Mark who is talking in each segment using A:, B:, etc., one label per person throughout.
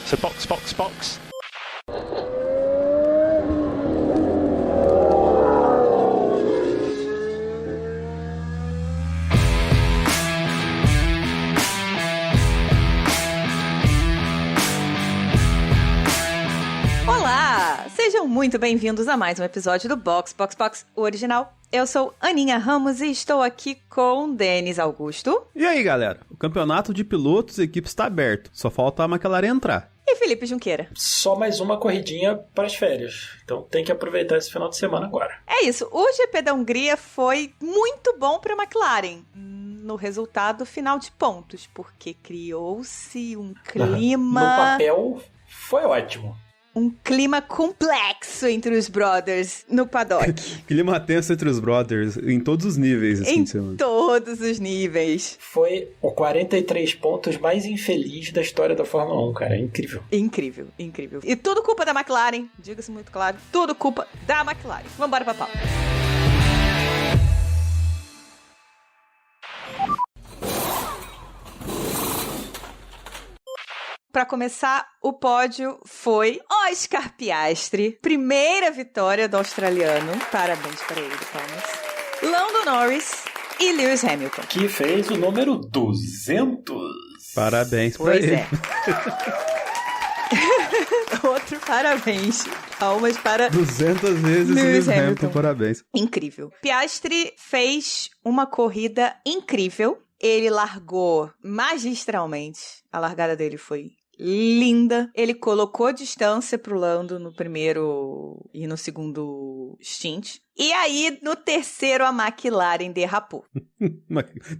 A: So box, box, box.
B: Olá! Sejam muito bem-vindos a mais um episódio do Box, Box, Box, o original. Eu sou Aninha Ramos e estou aqui com Denis Augusto.
C: E aí, galera? O campeonato de pilotos e equipes está aberto. Só falta a McLaren entrar.
B: E Felipe Junqueira.
D: Só mais uma corridinha para as férias. Então tem que aproveitar esse final de semana agora.
B: É isso. O GP da Hungria foi muito bom para a McLaren no resultado final de pontos, porque criou-se um clima...
D: No papel, foi ótimo.
B: Um clima complexo entre os brothers no paddock.
C: Clima tenso entre os brothers em todos os níveis.
B: Em todos os níveis.
D: Foi o 43 pontos mais infeliz da história da Fórmula 1, cara. Incrível.
B: Incrível, incrível. E tudo culpa da McLaren, diga-se muito claro. Tudo culpa da McLaren. Vambora pra pau. Para começar, o pódio foi Oscar Piastri. Primeira vitória do australiano. Parabéns para ele, Thomas. Lando Norris e Lewis Hamilton.
D: Que fez o número 200.
C: Parabéns para ele.
B: É. Outro parabéns. Palmas para
C: 200 vezes Lewis Hamilton. Parabéns.
B: Incrível. Piastri fez uma corrida incrível. Ele largou magistralmente. A largada dele foi linda. Ele colocou distância pro Lando no primeiro e no segundo stint. E aí, no terceiro, a McLaren derrapou.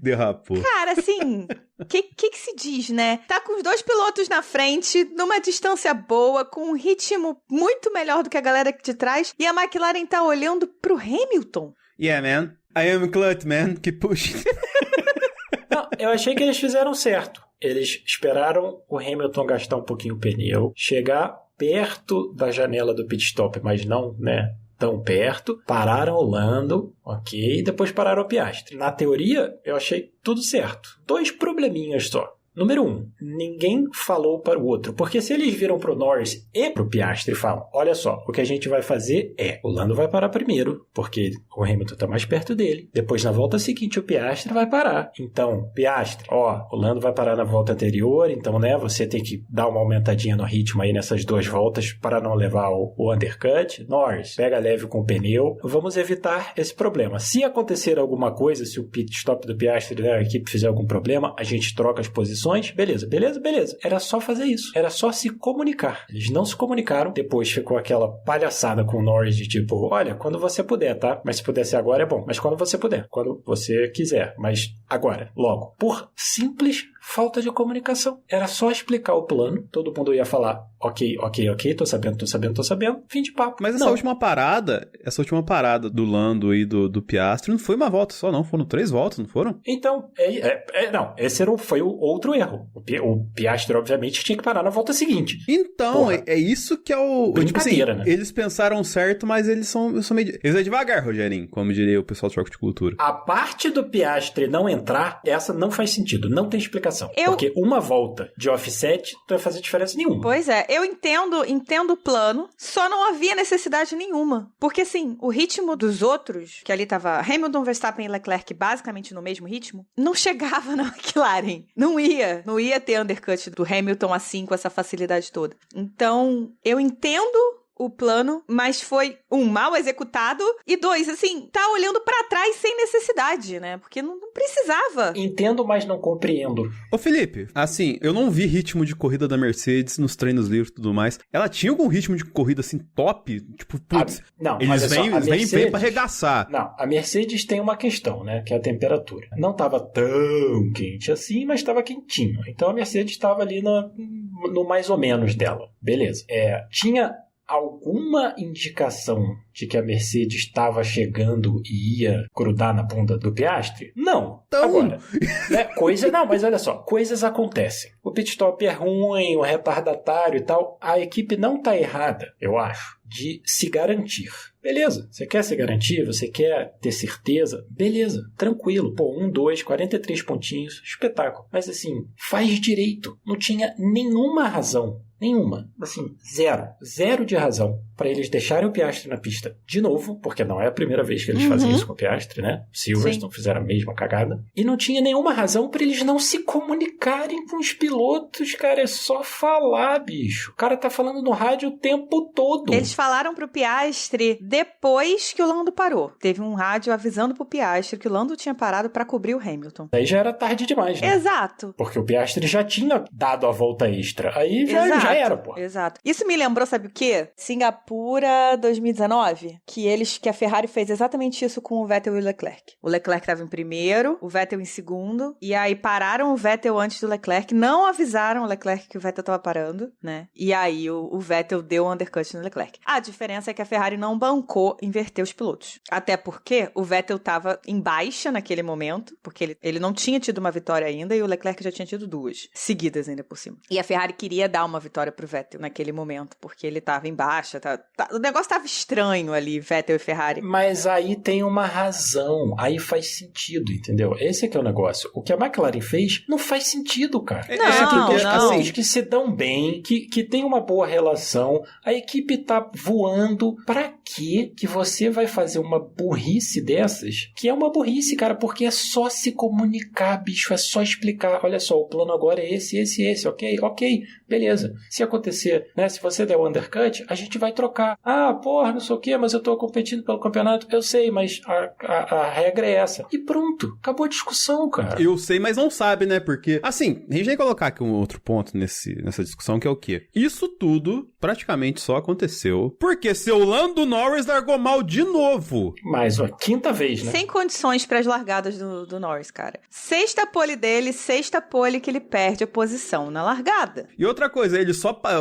C: Derrapou.
B: Cara, assim, o que se diz, né? Tá com os dois pilotos na frente, numa distância boa, com um ritmo muito melhor do que a galera de trás, e a McLaren tá olhando pro Hamilton.
C: Yeah, man. I am clutch, man. Keep pushing.
D: Não, eu achei que eles fizeram certo. Eles esperaram o Hamilton gastar um pouquinho o pneu, chegar perto da janela do pit stop, mas não, né, tão perto. Pararam o Lando, ok, e depois pararam o Piastri. Na teoria, eu achei tudo certo. 2 probleminhas só. Número 1, ninguém falou para o outro, porque se eles viram pro Norris e pro Piastri e falam, olha só, o que a gente vai fazer é, o Lando vai parar primeiro, porque o Hamilton tá mais perto dele, depois na volta seguinte o Piastri vai parar, então, Piastri, ó, o Lando vai parar na volta anterior, então, né, você tem que dar uma aumentadinha no ritmo aí nessas 2 voltas para não levar o undercut. Norris, pega leve com o pneu, vamos evitar esse problema. Se acontecer alguma coisa, se o pit stop do Piastri, né, a equipe fizer algum problema, a gente troca as posições. Beleza. Era só fazer isso. Era só se comunicar. Eles não se comunicaram. Depois ficou aquela palhaçada com o Norris de tipo, olha, quando você puder, tá? Mas se puder ser agora é bom. Mas quando você puder. Quando você quiser. Mas agora. Logo. Por simples falta de comunicação. Era só explicar o plano. Todo mundo ia falar, ok. Tô sabendo. Fim de papo.
C: Mas essa última parada do Lando e do Piastri não foi uma volta só, não. Foram 3 voltas, não foram?
D: Então, não. Esse foi o outro erro. O Piastri, obviamente, tinha que parar na volta seguinte.
C: Então, é isso que é o...
D: Brincadeira,
C: tipo assim,
D: né?
C: Eles pensaram certo, mas eles são meio... Eles é devagar, Rogerinho, como diria o pessoal do Choque de Cultura.
D: A parte do Piastri não entrar, essa não faz sentido. Não tem explicação. Porque uma volta de offset não vai fazer diferença nenhuma.
B: Pois é, eu entendo o plano, só não havia necessidade nenhuma. Porque, assim, o ritmo dos outros, que ali tava Hamilton, Verstappen e Leclerc basicamente no mesmo ritmo, não chegava na McLaren. Não ia ter undercut do Hamilton assim, com essa facilidade toda. Então, eu entendo o plano, mas foi, mal executado, e 2, assim, tá olhando pra trás sem necessidade, né? Porque não precisava.
D: Entendo, mas não compreendo.
C: Ô Felipe, assim, eu não vi ritmo de corrida da Mercedes nos treinos livres e tudo mais. Ela tinha algum ritmo de corrida, assim, top? Tipo, putz,
D: não,
C: eles vêm pra arregaçar.
D: Não, a Mercedes tem uma questão, né? Que é a temperatura. Não tava tão quente assim, mas tava quentinho. Então a Mercedes tava ali no mais ou menos dela. Beleza. Tinha alguma indicação de que a Mercedes estava chegando e ia grudar na bunda do Piastri? Não.
C: Então...
D: Agora, né, mas olha só, coisas acontecem. O pit stop é ruim, o retardatário e tal. A equipe não tá errada, eu acho, de se garantir. Beleza, você quer se garantir, você quer ter certeza, beleza, tranquilo. 43 pontinhos, espetáculo. Mas assim, faz direito. Não tinha nenhuma razão Nenhuma. Assim, zero. Zero de razão para eles deixarem o Piastri na pista de novo, porque não é a primeira vez que eles fazem isso com o Piastri, né? Silverstone fizeram a mesma cagada. E não tinha nenhuma razão para eles não se comunicarem com os pilotos, cara. É só falar, bicho. O cara tá falando no rádio o tempo todo.
B: Eles falaram pro Piastri depois que o Lando parou. Teve um rádio avisando pro Piastri que o Lando tinha parado pra cobrir o Hamilton.
D: Aí já era tarde demais, né?
B: Exato.
D: Porque o Piastri já tinha dado a volta extra. Aí já era, pô.
B: Exato. Isso me lembrou, sabe o quê? Singapura 2019. Que a Ferrari fez exatamente isso com o Vettel e o Leclerc. O Leclerc estava em primeiro, o Vettel em segundo, e aí pararam o Vettel antes do Leclerc, não avisaram o Leclerc que o Vettel estava parando, né? E aí o Vettel deu um undercut no Leclerc. A diferença é que a Ferrari não bancou inverter os pilotos. Até porque o Vettel estava em baixa naquele momento, porque ele não tinha tido uma vitória ainda e o Leclerc já tinha tido 2, seguidas ainda por cima. E a Ferrari queria dar uma vitória pro Vettel naquele momento, porque ele estava em baixa, o negócio estava estranho ali, Vettel e Ferrari.
D: Mas aí tem uma razão, aí faz sentido, entendeu? Esse é que é o negócio. O que a McLaren fez não faz sentido, cara.
B: Não.
D: Pilotos que se dão bem, que tem uma boa relação, a equipe tá voando. Pra quê que você vai fazer uma burrice dessas? Que é uma burrice, cara, porque é só se comunicar, bicho, é só explicar. Olha só, o plano agora é esse, ok, beleza. Se acontecer, né, se você der o undercut, a gente vai trocar. Ah, porra, não sei o quê, mas eu tô competindo pelo campeonato. Eu sei, mas a regra é essa. E pronto, acabou a discussão, cara.
C: Eu sei, mas não sabe, né? Porque, assim, a gente vai colocar aqui um outro ponto nessa discussão, que é o quê? Isso tudo praticamente só aconteceu porque seu Lando Norris largou mal de novo.
D: Mais uma quinta vez, né?
B: Sem condições para as largadas do Norris, cara. Sexta pole dele, sexta pole que ele perde a posição na largada.
C: E outra coisa,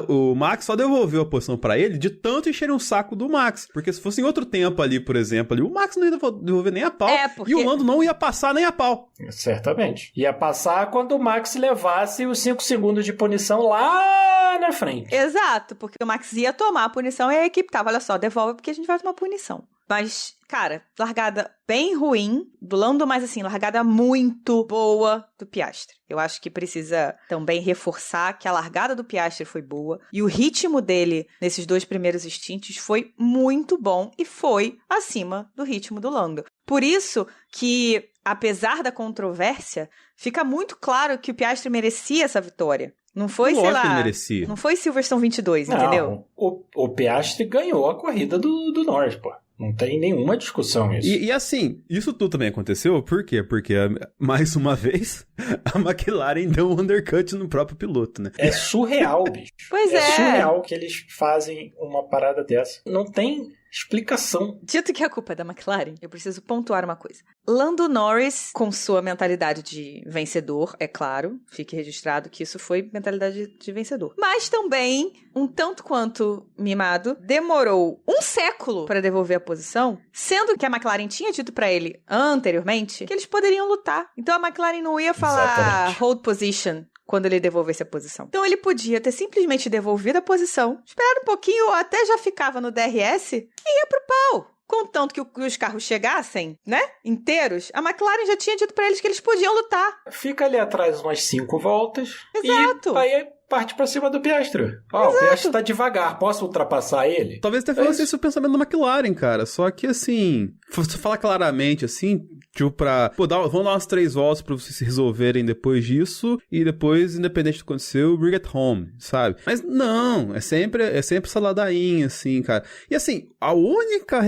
C: o Max só devolveu a posição pra ele de tanto encherem o saco do Max. Porque se fosse em outro tempo ali, por exemplo, ali, o Max não ia devolver nem a pau.
B: Porque...
C: E o Lando não ia passar nem a pau.
D: Certamente. Ia passar quando o Max levasse os 5 segundos de punição lá na frente.
B: Exato, porque o Max ia tomar a punição e a equipe tava, olha só, devolve porque a gente vai tomar punição. Mas, cara, largada bem ruim do Lando, mas assim, largada muito boa do Piastri. Eu acho que precisa também reforçar que a largada do Piastri foi boa e o ritmo dele nesses 2 primeiros stints foi muito bom e foi acima do ritmo do Lando. Por isso que, apesar da controvérsia, fica muito claro que o Piastri merecia essa vitória. Não foi, sei lá,
C: que ele merecia.
B: Não foi Silverstone 22, entendeu?
D: O Piastri ganhou a corrida do Norris, pô. Não tem nenhuma discussão isso.
C: E assim, isso tudo também aconteceu, por quê? Porque, mais uma vez, a McLaren deu um undercut no próprio piloto, né?
D: É surreal, bicho.
B: Pois é.
D: É surreal que eles fazem uma parada dessa. Não tem explicação.
B: Dito que a culpa é da McLaren, eu preciso pontuar uma coisa. Lando Norris, com sua mentalidade de vencedor, é claro, fique registrado que isso foi mentalidade de vencedor. Mas também, um tanto quanto mimado, demorou um século para devolver a posição, sendo que a McLaren tinha dito para ele anteriormente que eles poderiam lutar. Então a McLaren não ia falar
D: Exatamente.
B: hold position quando ele devolvesse a posição. Então ele podia ter simplesmente devolvido a posição, esperado um pouquinho ou até já ficava no DRS e ia pro pau. Contanto que os carros chegassem, né, inteiros, a McLaren já tinha dito pra eles que eles podiam lutar.
D: Fica ali atrás umas 5 voltas.
B: Exato.
D: E aí parte pra cima do Piastri. Ó, o Piastri tá devagar, posso ultrapassar ele?
C: Talvez até fosse esse o pensamento da McLaren, cara. Só que, assim, se falar claramente, assim, tipo, vamos dar umas 3 voltas pra vocês se resolverem depois disso, e depois, independente do que aconteceu, bring it home, sabe? Mas não, é sempre essa ladainha, assim, cara. E, assim, a única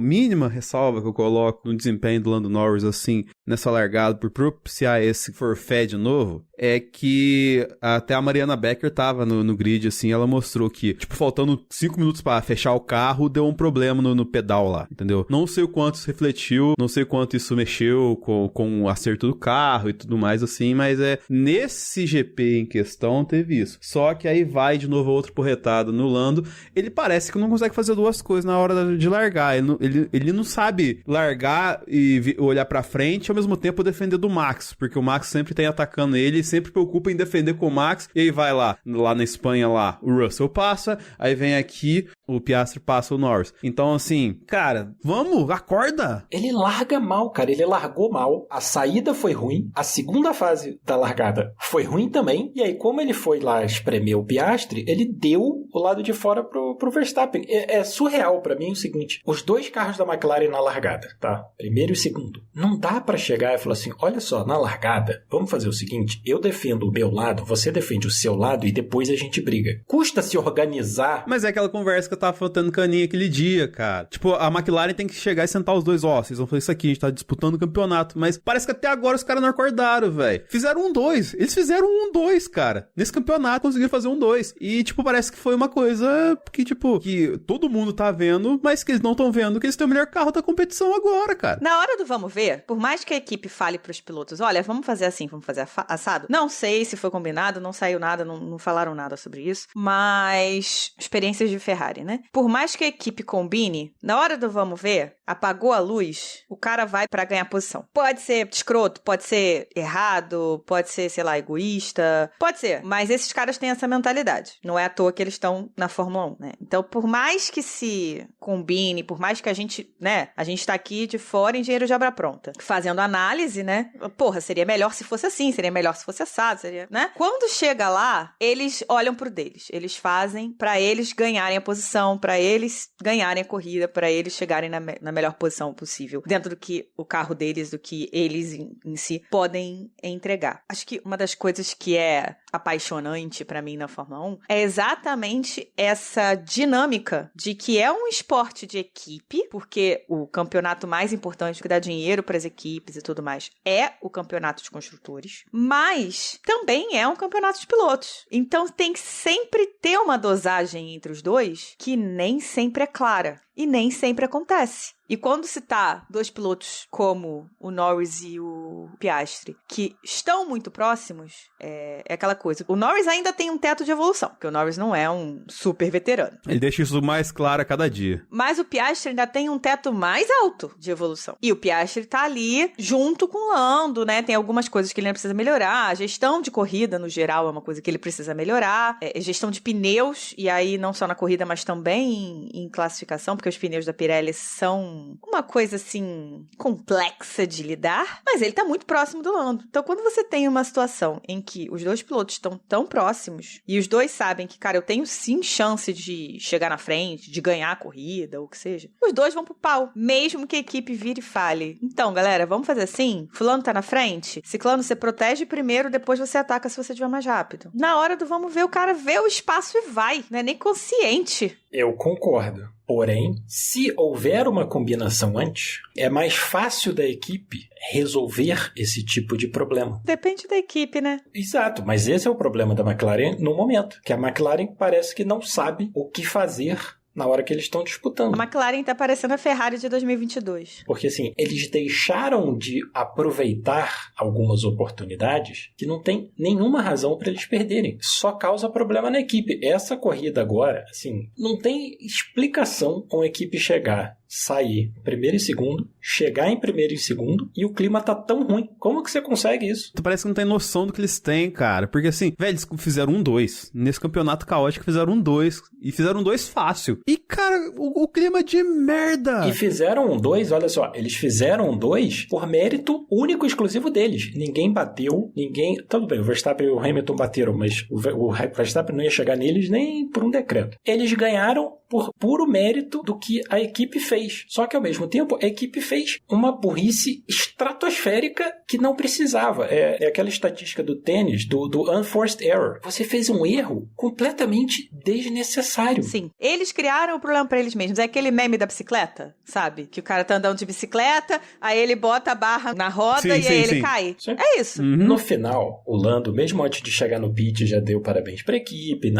C: mínima ressalva que eu coloco no desempenho do Lando Norris, assim, nessa largada, por propiciar esse forfait de novo, é que até a Mariana Becker tava no grid, assim, ela mostrou que, tipo, faltando 5 minutos pra fechar o carro, deu um problema no pedal lá, entendeu? Não sei o quanto isso refletiu, não sei o quanto isso mexeu com o acerto do carro e tudo mais, assim, mas nesse GP em questão teve isso. Só que aí vai de novo outra porretada no Lando, ele parece que não consegue fazer 2 coisas na hora de largar, ele não sabe largar e olhar pra frente ao mesmo tempo defender do Max, porque o Max sempre tem atacando ele e sempre preocupa em defender com o Max, e aí vai lá na Espanha lá, o Russell passa, aí vem aqui, o Piastri passa o Norris. Então, assim, cara, vamos, acorda!
D: Ele larga mal, cara, ele largou mal, a saída foi ruim, a segunda fase da largada foi ruim também, e aí como ele foi lá espremer o Piastri, ele deu o lado de fora pro Verstappen. É surreal pra mim o seguinte, os dois carros da McLaren na largada, tá? Primeiro e segundo. Não dá pra chegar e falar assim, olha só, na largada, vamos fazer o seguinte, eu defendo o meu lado, você defende o seu lado e depois a gente briga. Custa se organizar.
C: Mas é aquela conversa que eu tava faltando caninha aquele dia, cara. Tipo, a McLaren tem que chegar e sentar os dois, vocês vão fazer isso aqui, a gente tá disputando o campeonato, mas parece que até agora os caras não acordaram, velho. Fizeram 1-2. Eles fizeram 1-2, cara. Nesse campeonato conseguiram fazer 1-2. E, tipo, parece que foi uma coisa que, tipo, que todo mundo tá vendo, mas que eles não estão vendo que eles têm o melhor carro da competição agora, cara.
B: Na hora do vamos ver, por mais que a equipe fale pros pilotos, olha, vamos fazer assim, vamos fazer assado. Não sei se foi combinado, não saiu nada, não falaram nada sobre isso, mas experiências de Ferrari, né? Por mais que a equipe combine, na hora do vamos ver, apagou a luz, o cara vai pra ganhar posição. Pode ser escroto, pode ser errado, pode ser, sei lá, egoísta, pode ser, mas esses caras têm essa mentalidade. Não é à toa que eles estão na Fórmula 1, né? Então, por mais que se combine, por mais que a gente, né, a gente tá aqui de fora em dinheiro de obra pronta, fazendo análise, né? Porra, seria melhor se fosse assim, seria melhor se fosse assado, seria, né? Quando chega lá, eles olham pro deles. Eles fazem pra eles ganharem a posição, pra eles ganharem a corrida, pra eles chegarem na melhor posição possível, dentro do que o carro deles, do que eles em si podem entregar. Acho que uma das coisas que é apaixonante pra mim na Fórmula 1 é exatamente essa dinâmica de que é um esporte de equipe, porque o campeonato mais importante que dá dinheiro para as equipes e tudo mais é o campeonato de construtores, mas também é um campeonato de pilotos. Então tem que sempre ter uma dosagem entre os dois que nem sempre é clara e nem sempre acontece. E quando se tá dois pilotos como o Norris e o Piastri, que estão muito próximos, é aquela coisa. O Norris ainda tem um teto de evolução, porque o Norris não é um super veterano.
C: Ele deixa isso mais claro a cada dia.
B: Mas o Piastri ainda tem um teto mais alto de evolução. E o Piastri tá ali junto com o Lando, né? Tem algumas coisas que ele ainda precisa melhorar. A gestão de corrida, no geral, é uma coisa que ele precisa melhorar. Gestão de pneus, e aí não só na corrida, mas também em classificação, porque os pneus da Pirelli são uma coisa, assim, complexa de lidar, mas ele tá muito próximo do Lando. Então, quando você tem uma situação em que os dois pilotos estão tão próximos e os dois sabem que, cara, eu tenho sim chance de chegar na frente, de ganhar a corrida, ou o que seja, os dois vão pro pau, mesmo que a equipe vire e fale. Então, galera, vamos fazer assim? Fulano tá na frente? Ciclano, você protege primeiro, depois você ataca se você estiver mais rápido. Na hora do vamos ver, o cara vê o espaço e vai, não é nem consciente.
D: Eu concordo. Porém, se houver uma combinação antes, é mais fácil da equipe resolver esse tipo de problema.
B: Depende da equipe, né?
D: Exato, mas esse é o problema da McLaren no momento, que a McLaren parece que não sabe o que fazer na hora que eles estão disputando.
B: A McLaren tá parecendo a Ferrari de 2022.
D: Porque, assim, eles deixaram de aproveitar algumas oportunidades que não tem nenhuma razão para eles perderem. Só causa problema na equipe. Essa corrida agora, assim, não tem explicação com a equipe chegar, sair em primeiro e segundo, chegar em primeiro e segundo, e o clima tá tão ruim. Como que você consegue isso?
C: Tu parece que não tem noção do que eles têm, cara. Porque assim, velho, eles fizeram 1-2. Nesse campeonato caótico fizeram 1-2. E fizeram 1-2 fácil. E, cara, o clima de merda.
D: E fizeram 1-2, olha só, eles fizeram 1-2 por mérito único e exclusivo deles. Ninguém bateu, ninguém... Tudo bem, o Verstappen e o Hamilton bateram, mas o Verstappen não ia chegar neles nem por um decreto. Eles ganharam por puro mérito do que a equipe fez. Só que, ao mesmo tempo, a equipe fez uma burrice estratosférica que não precisava. É aquela estatística do tênis, do unforced error. Você fez um erro completamente desnecessário.
B: Sim. Eles criaram o problema pra eles mesmos. É aquele meme da bicicleta, sabe? Que o cara tá andando de bicicleta, aí ele bota a barra na roda e aí ele cai.
D: Sim.
B: É isso.
C: Uhum.
D: No final, o Lando, mesmo antes de chegar no pit, já deu parabéns pra equipe.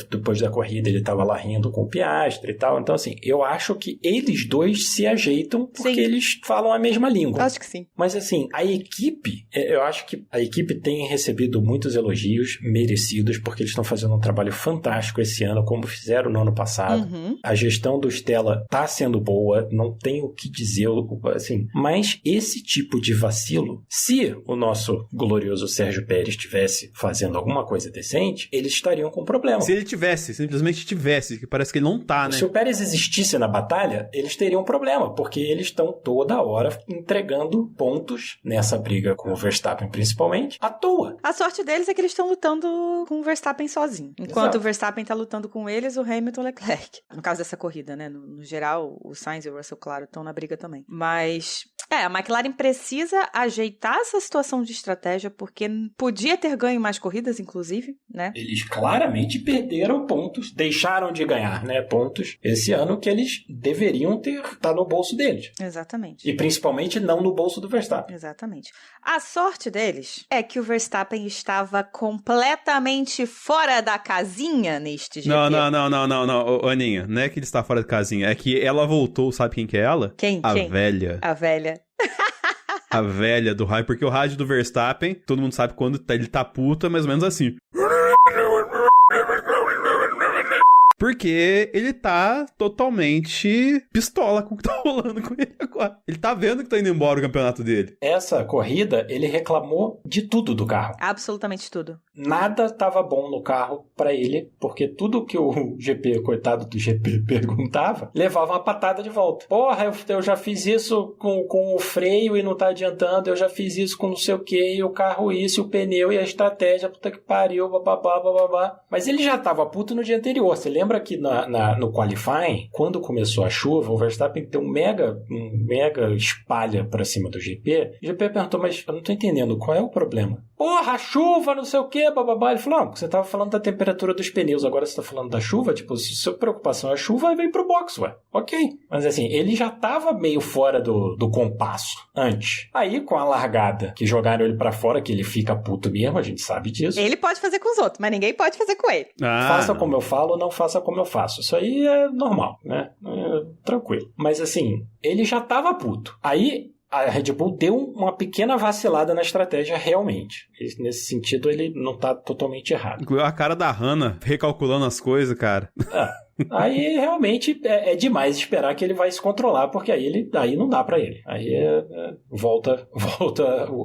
D: Depois da corrida, ele tava lá rindo com o Piastri. Piastre e tal. Então, assim, eu acho que eles dois se ajeitam porque
B: Sim.
D: eles falam a mesma língua.
B: Acho que sim.
D: Mas, assim, a equipe, eu acho que a equipe tem recebido muitos elogios merecidos porque eles estão fazendo um trabalho fantástico esse ano, como fizeram no ano passado.
B: Uhum.
D: A gestão do Stella tá sendo boa, não tem o que dizer, assim. Mas esse tipo de vacilo, se o nosso glorioso Sérgio Pérez estivesse fazendo alguma coisa decente, eles estariam com problema.
C: Se ele tivesse, simplesmente tivesse, que parece que ele não tá, né?
D: Se o Pérez existisse na batalha, eles teriam problema, porque eles estão toda hora entregando pontos nessa briga com o Verstappen, principalmente, à toa.
B: A sorte deles é que eles estão lutando com o Verstappen sozinho. Enquanto
D: Exato.
B: o Verstappen tá lutando com eles, o Hamilton e o Leclerc. No caso dessa corrida, né? No geral, o Sainz e o Russell, claro, estão na briga também. Mas, a McLaren precisa ajeitar essa situação de estratégia, porque podia ter ganho mais corridas, inclusive, né?
D: Eles claramente perderam pontos, deixaram de ganhar, né, pontos esse ano que eles deveriam ter tá no bolso deles.
B: Exatamente.
D: E principalmente não no bolso do Verstappen.
B: Exatamente. A sorte deles é que o Verstappen estava completamente fora da casinha neste GP.
C: Não, ô, Aninha, não é que ele está fora de casinha, é que ela voltou, sabe quem que é ela?
B: Quem?
C: A
B: Quem?
C: velha.
B: A velha.
C: A velha do rádio, porque o rádio do Verstappen, todo mundo sabe quando ele tá puto, é mais ou menos assim. Porque ele tá totalmente pistola com o que tá rolando com ele agora. Ele tá vendo que tá indo embora o campeonato dele.
D: Essa corrida, ele reclamou de tudo do carro.
B: Absolutamente tudo.
D: Nada estava bom no carro para ele, porque tudo que o GP, coitado do GP, perguntava, levava uma patada de volta. Porra, eu já fiz isso com o freio e não tá adiantando, eu já fiz isso com não sei o que, e o carro isso, e o pneu e a estratégia, puta que pariu, bababá. Mas ele já tava puto no dia anterior. Você lembra que no qualifying, quando começou a chuva, o Verstappen deu um mega espalha pra cima do GP. O GP perguntou, mas eu não tô entendendo, qual é o problema? Porra, chuva, não sei o que, bababá. Ele falou, não, você tava falando da temperatura dos pneus, agora você tá falando da chuva? Tipo, se sua preocupação é a chuva, vem pro box, ué. Ok. Mas assim, ele já tava meio fora do compasso antes. Aí, com a largada, que jogaram ele pra fora, que ele fica puto mesmo, a gente sabe disso.
B: Ele pode fazer com os outros, mas ninguém pode fazer com ele.
D: Faça como eu falo, não faça como eu faço. Isso aí é normal, né? Tranquilo. Mas assim, ele já tava puto. Aí a Red Bull deu uma pequena vacilada na estratégia realmente. Nesse sentido, ele não tá totalmente errado.
C: Incluiu a cara da Hannah recalculando as coisas, cara.
D: Aí realmente é demais esperar que ele vai se controlar, porque aí não dá pra ele. Aí volta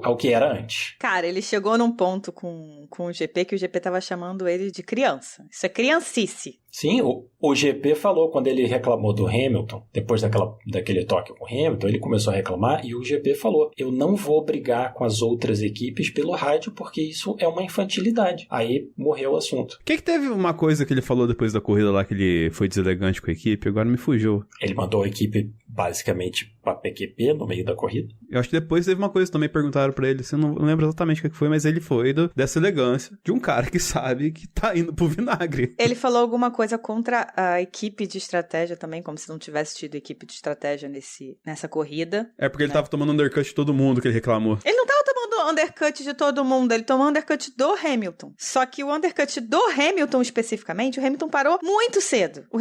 D: ao que era antes.
B: Cara, ele chegou num ponto com o GP que o GP tava chamando ele de criança. Isso é criancice.
D: Sim, o GP falou quando ele reclamou do Hamilton, depois daquele toque com o Hamilton, ele começou a reclamar e o GP falou, eu não vou brigar com as outras equipes pelo rádio porque isso é uma infantilidade. Aí morreu o assunto.
C: Que teve uma coisa que ele falou depois da corrida lá que ele foi deselegante com a equipe, agora me fugiu.
D: Ele mandou a equipe basicamente pra PQP no meio da corrida.
C: Eu acho que depois teve uma coisa também, perguntaram pra ele, eu não lembro exatamente o que foi, mas ele foi dessa elegância de um cara que sabe que tá indo pro vinagre.
B: Ele falou alguma coisa contra a equipe de estratégia também, como se não tivesse tido equipe de estratégia nessa corrida.
C: É porque ele tava tomando undercut de todo mundo que ele reclamou.
B: Ele não tava tomando undercut de todo mundo, ele tomou undercut do Hamilton. Só que o undercut do Hamilton especificamente, o Hamilton parou muito cedo. O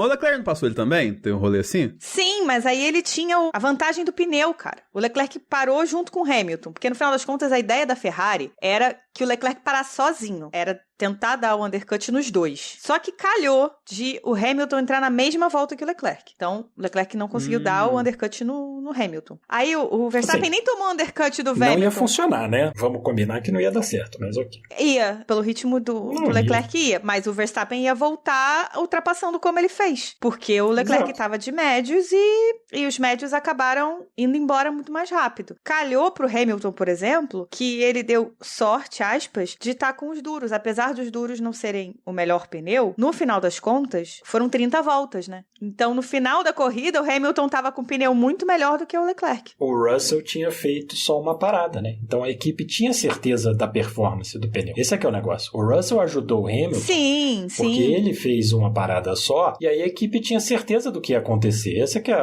C: Leclerc não passou ele também? Tem um rolê assim?
B: Sim, mas aí ele tinha a vantagem do pneu, cara. O Leclerc parou junto com o Hamilton, porque no final das contas a ideia da Ferrari era que o Leclerc parasse sozinho. Era tentar dar o undercut nos dois. Só que calhou de o Hamilton entrar na mesma volta que o Leclerc. Então, o Leclerc não conseguiu dar o undercut no Hamilton. Aí o Verstappen nem tomou o undercut do Hamilton.
D: Não ia funcionar, né? Vamos combinar que não ia dar certo, mas ok.
B: Ia, pelo ritmo do Leclerc ia. Mas o Verstappen ia voltar ultrapassando como ele fez. Porque o Leclerc estava de médios e os médios acabaram indo embora muito mais rápido. Calhou pro Hamilton, por exemplo, que ele deu sorte, aspas, de estar com os duros. Apesar dos duros não serem o melhor pneu, no final das contas, foram 30 voltas, né? Então, no final da corrida, o Hamilton tava com um pneu muito melhor do que o Leclerc.
D: O Russell tinha feito só uma parada, né? Então, a equipe tinha certeza da performance do pneu. Esse aqui é o negócio. O Russell ajudou o Hamilton.
B: Sim.
D: Porque ele fez uma parada só, e aí a equipe tinha certeza do que ia acontecer. Esse aqui é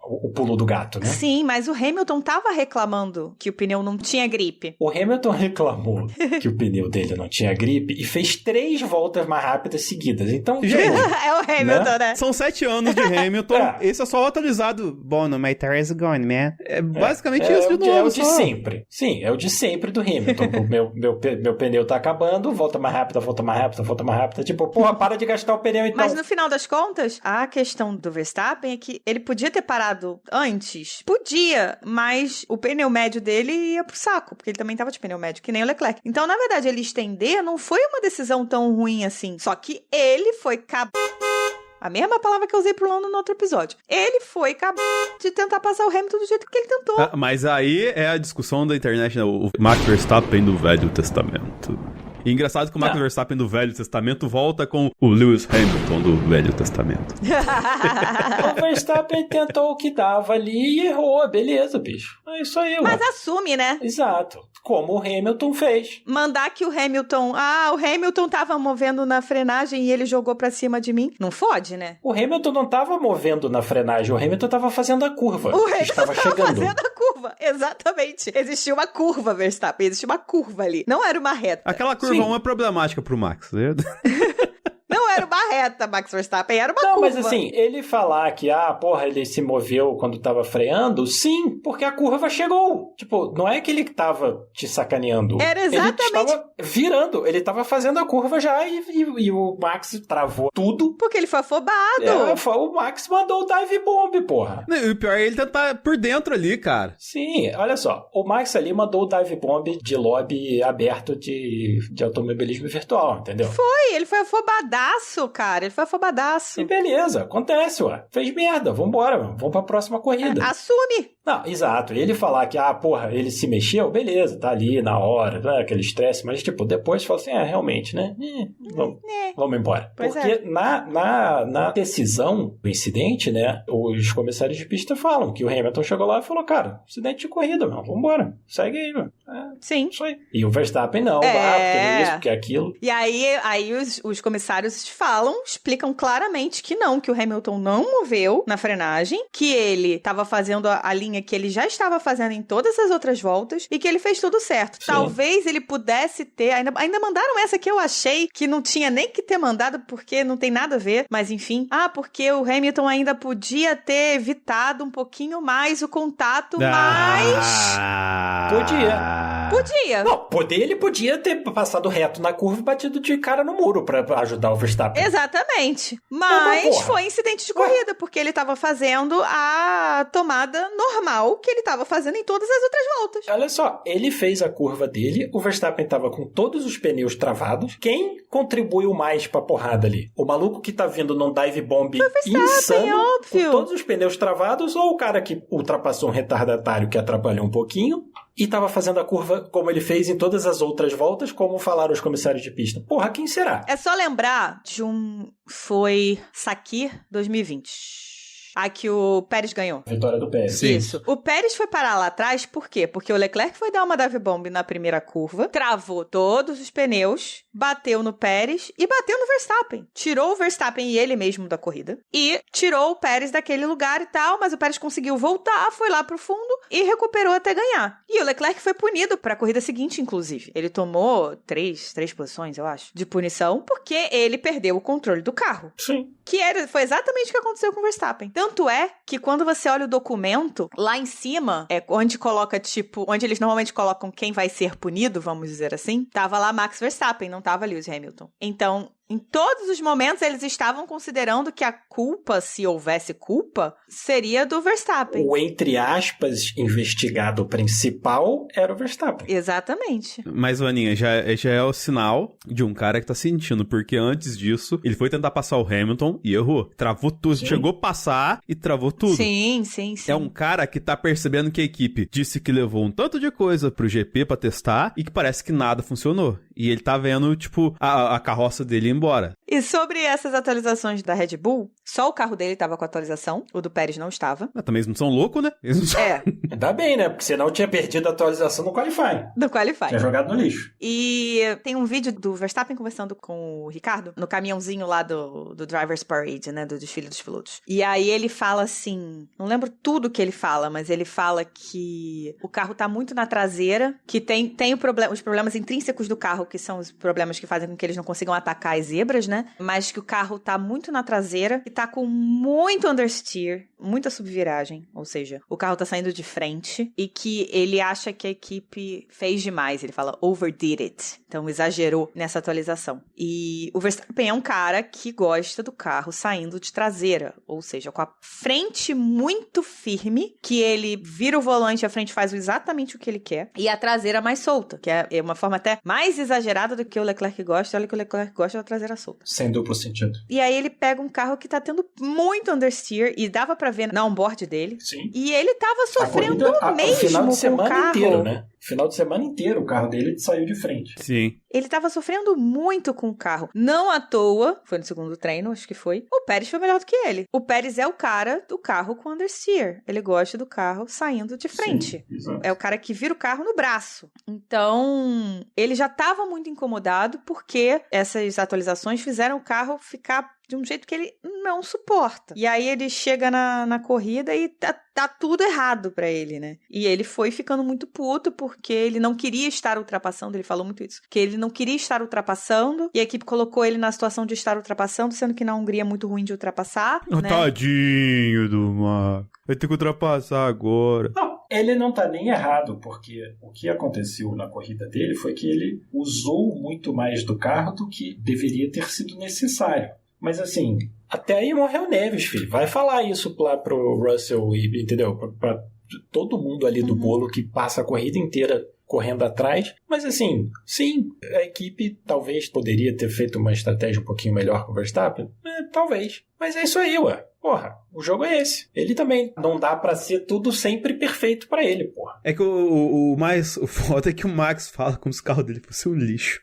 D: o pulo do gato, né?
B: Sim, mas o Hamilton tava reclamando que o pneu não tinha gripe.
D: O Hamilton reclamou que o pneu dele não tinha gripe e fez 3 voltas mais rápidas seguidas. Então,
B: É o Hamilton, né?
C: São 7 anos de Hamilton. Esse é só o atualizado. Bono, my tire is gone, man. É basicamente isso de novo.
D: É o de sempre. Sim, é o de sempre do Hamilton. meu pneu tá acabando, volta mais rápida, volta mais rápida, volta mais rápida. Tipo, porra, para de gastar o pneu então.
B: Mas no final das contas, a questão do Verstappen é que ele podia ter parado antes. Podia, mas o pneu médio dele ia pro saco, porque ele também tava de pneu médio, que nem o Leclerc. Então, na verdade, ele estender não foi uma decisão tão ruim assim. Só que ele foi a mesma palavra que eu usei pro Lando no outro episódio. Ele foi de tentar passar o Hamilton do jeito que ele tentou.
C: Mas aí é a discussão da internet, né? O Max Verstappen do Velho Testamento. E engraçado que o Max Verstappen do Velho Testamento volta com o Lewis Hamilton do Velho Testamento.
D: O Verstappen tentou o que dava ali e errou. Beleza, bicho. É isso aí.
B: Mas assume, né?
D: Exato. Como o Hamilton fez.
B: Mandar que o Hamilton tava movendo na frenagem e ele jogou pra cima de mim. Não fode, né?
D: O Hamilton não tava movendo na frenagem. O Hamilton tava fazendo a curva.
B: O Hamilton
D: estava chegando.
B: Fazendo a curva. Exatamente. Existia uma curva, Verstappen. Existia uma curva ali. Não era uma reta.
C: Aquela curva 1 é problemática pro Max, né?
B: Não era uma reta, Max Verstappen, era uma curva.
D: Não, mas assim, ele falar que, ele se moveu quando tava freando, sim, porque a curva chegou. Tipo, não é que ele tava te sacaneando.
B: Era exatamente.
D: Ele estava virando, ele tava fazendo a curva já e o Max travou tudo.
B: Porque ele foi afobado.
D: O Max mandou o dive bomb, porra.
C: E o pior é ele tentar por dentro ali, cara.
D: Sim, olha só, o Max ali mandou o dive bomb de lobby aberto de automobilismo virtual, entendeu?
B: Ele foi afobadaço, cara. Ele foi afobadaço.
D: E beleza, acontece, ué. Fez merda, vambora, mano. Vamos pra próxima corrida.
B: Assume.
D: Não, exato. Ele falar que, ele se mexeu, beleza, tá ali na hora, né, aquele estresse, mas, tipo, depois fala assim, realmente, né? Vamos embora. Porque na decisão do incidente, né, os comissários de pista falam que o Hamilton chegou lá e falou, cara, incidente de corrida, mano, vambora. Segue aí, mano.
B: Sim.
D: Isso aí. E o Verstappen não, porque isso, porque aquilo.
B: E aí os comissários explicam claramente que o Hamilton não moveu na frenagem, que ele tava fazendo a linha que ele já estava fazendo em todas as outras voltas e que ele fez tudo certo. Sim. Talvez ele pudesse ter... Ainda mandaram essa que eu achei que não tinha nem que ter mandado porque não tem nada a ver, mas enfim. Porque o Hamilton ainda podia ter evitado um pouquinho mais o contato, mas... Podia.
D: Não, ele podia ter passado reto na curva e batido de cara no muro pra ajudar o Verstappen.
B: Exatamente. Mas foi incidente de corrida, porque ele tava fazendo a tomada normal que ele tava fazendo em todas as outras voltas.
D: Olha só, ele fez a curva dele, o Verstappen tava com todos os pneus travados. Quem contribuiu mais pra porrada ali? O maluco que tá vindo num dive bomb insano,
B: óbvio,
D: com todos os pneus travados, ou o cara que ultrapassou um retardatário que atrapalhou um pouquinho e tava fazendo a curva como ele fez em todas as outras voltas, como falaram os comissários de pista? Porra, quem será?
B: É só lembrar de foi Sakir 2020. A que o Pérez ganhou.
D: Vitória do Pérez.
C: Sim.
B: Isso. O Pérez foi parar lá atrás, por quê? Porque o Leclerc foi dar uma dive bomb na primeira curva, travou todos os pneus, bateu no Pérez e bateu no Verstappen. Tirou o Verstappen e ele mesmo da corrida. E tirou o Pérez daquele lugar e tal, mas o Pérez conseguiu voltar, foi lá pro fundo e recuperou até ganhar. E o Leclerc foi punido pra corrida seguinte, inclusive. Ele tomou três posições, eu acho, de punição, porque ele perdeu o controle do carro.
D: Sim.
B: Foi exatamente o que aconteceu com o Verstappen. Tanto é que quando você olha o documento, lá em cima, onde coloca, onde eles normalmente colocam quem vai ser punido, vamos dizer assim, tava lá Max Verstappen, não tava Lewis Hamilton. Então, em todos os momentos, eles estavam considerando que a culpa, se houvesse culpa, seria do Verstappen.
D: O, entre aspas, investigado principal era o Verstappen.
B: Exatamente.
C: Mas, Vaninha, já é o sinal de um cara que tá sentindo, porque antes disso, ele foi tentar passar o Hamilton e errou. Travou tudo. Sim. Chegou a passar e travou tudo.
B: Sim.
C: É um cara que tá percebendo que a equipe disse que levou um tanto de coisa pro GP pra testar e que parece que nada funcionou. E ele tá vendo, a carroça dele ir embora.
B: E sobre essas atualizações da Red Bull, só o carro dele estava com atualização, o do Pérez não estava.
C: Também eles não são loucos, né? Eles não são...
D: Ainda bem, né? Porque senão eu tinha perdido a atualização no Qualifying.
B: Do Qualifying.
D: Tinha jogado no lixo.
B: E tem um vídeo do Verstappen conversando com o Ricardo, no caminhãozinho lá do Driver's Parade, né? Do desfile dos pilotos. E aí ele fala assim, não lembro tudo que ele fala, mas ele fala que o carro tá muito na traseira, que tem os problemas intrínsecos do carro, que são os problemas que fazem com que eles não consigam atacar as zebras, né? Mas que o carro tá muito na traseira e tá com muito understeer, muita subviragem, ou seja, o carro tá saindo de frente e que ele acha que a equipe fez demais. Ele fala overdid it. Então exagerou nessa atualização. E o Verstappen é um cara que gosta do carro saindo de traseira, ou seja, com a frente muito firme, que ele vira o volante, a frente faz exatamente o que ele quer, e a traseira mais solta, que é uma forma até mais exagerada do que o Leclerc gosta. Olha que o Leclerc gosta da traseira solta.
D: Sem duplo sentido.
B: E aí ele pega um carro que tá tendo muito understeer, e dava pra ver na onboard dele.
D: Sim.
B: E ele tava sofrendo mesmo
D: final de semana
B: com o carro.
D: Inteiro, né? Final de semana inteiro o carro dele saiu de frente.
C: Sim.
B: Ele tava sofrendo muito com o carro. Não à toa, foi no segundo treino, acho que foi, o Pérez foi melhor do que ele. O Pérez é o cara do carro com understeer. Ele gosta do carro saindo de frente.
D: Sim,
B: é o cara que vira o carro no braço. Então, ele já tava muito incomodado porque essas atualizações fizeram o carro ficar de um jeito que ele não suporta. E aí ele chega na corrida e tá tudo errado pra ele, né? E ele foi ficando muito puto porque ele não queria estar ultrapassando, ele falou muito isso, que ele não queria estar ultrapassando e a equipe colocou ele na situação de estar ultrapassando, sendo que na Hungria é muito ruim de ultrapassar, né?
C: Tadinho do Max. Vai ter que ultrapassar agora.
D: Não, ele não tá nem errado, porque o que aconteceu na corrida dele foi que ele usou muito mais do carro do que deveria ter sido necessário. Mas assim, até aí morreu Neves, filho. Vai falar isso lá pro Russell, entendeu? Pra todo mundo ali do bolo que passa a corrida inteira correndo atrás. Mas assim, sim, a equipe talvez poderia ter feito uma estratégia um pouquinho melhor com o Verstappen. Talvez. Mas é isso aí, ué. Porra, o jogo é esse. Ele também. Não dá pra ser tudo sempre perfeito pra ele, porra.
C: É que o foda é que o Max fala como se o carro dele fosse um lixo.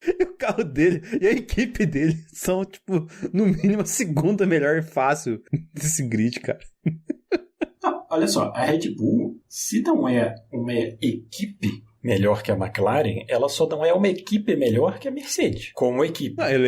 C: E o carro dele e a equipe dele são, tipo, no mínimo a segunda melhor fácil desse grid, cara.
D: Olha só, a Red Bull, se não é uma equipe melhor que a McLaren, ela só não é uma equipe melhor que a Mercedes, como equipe.
C: Não, ela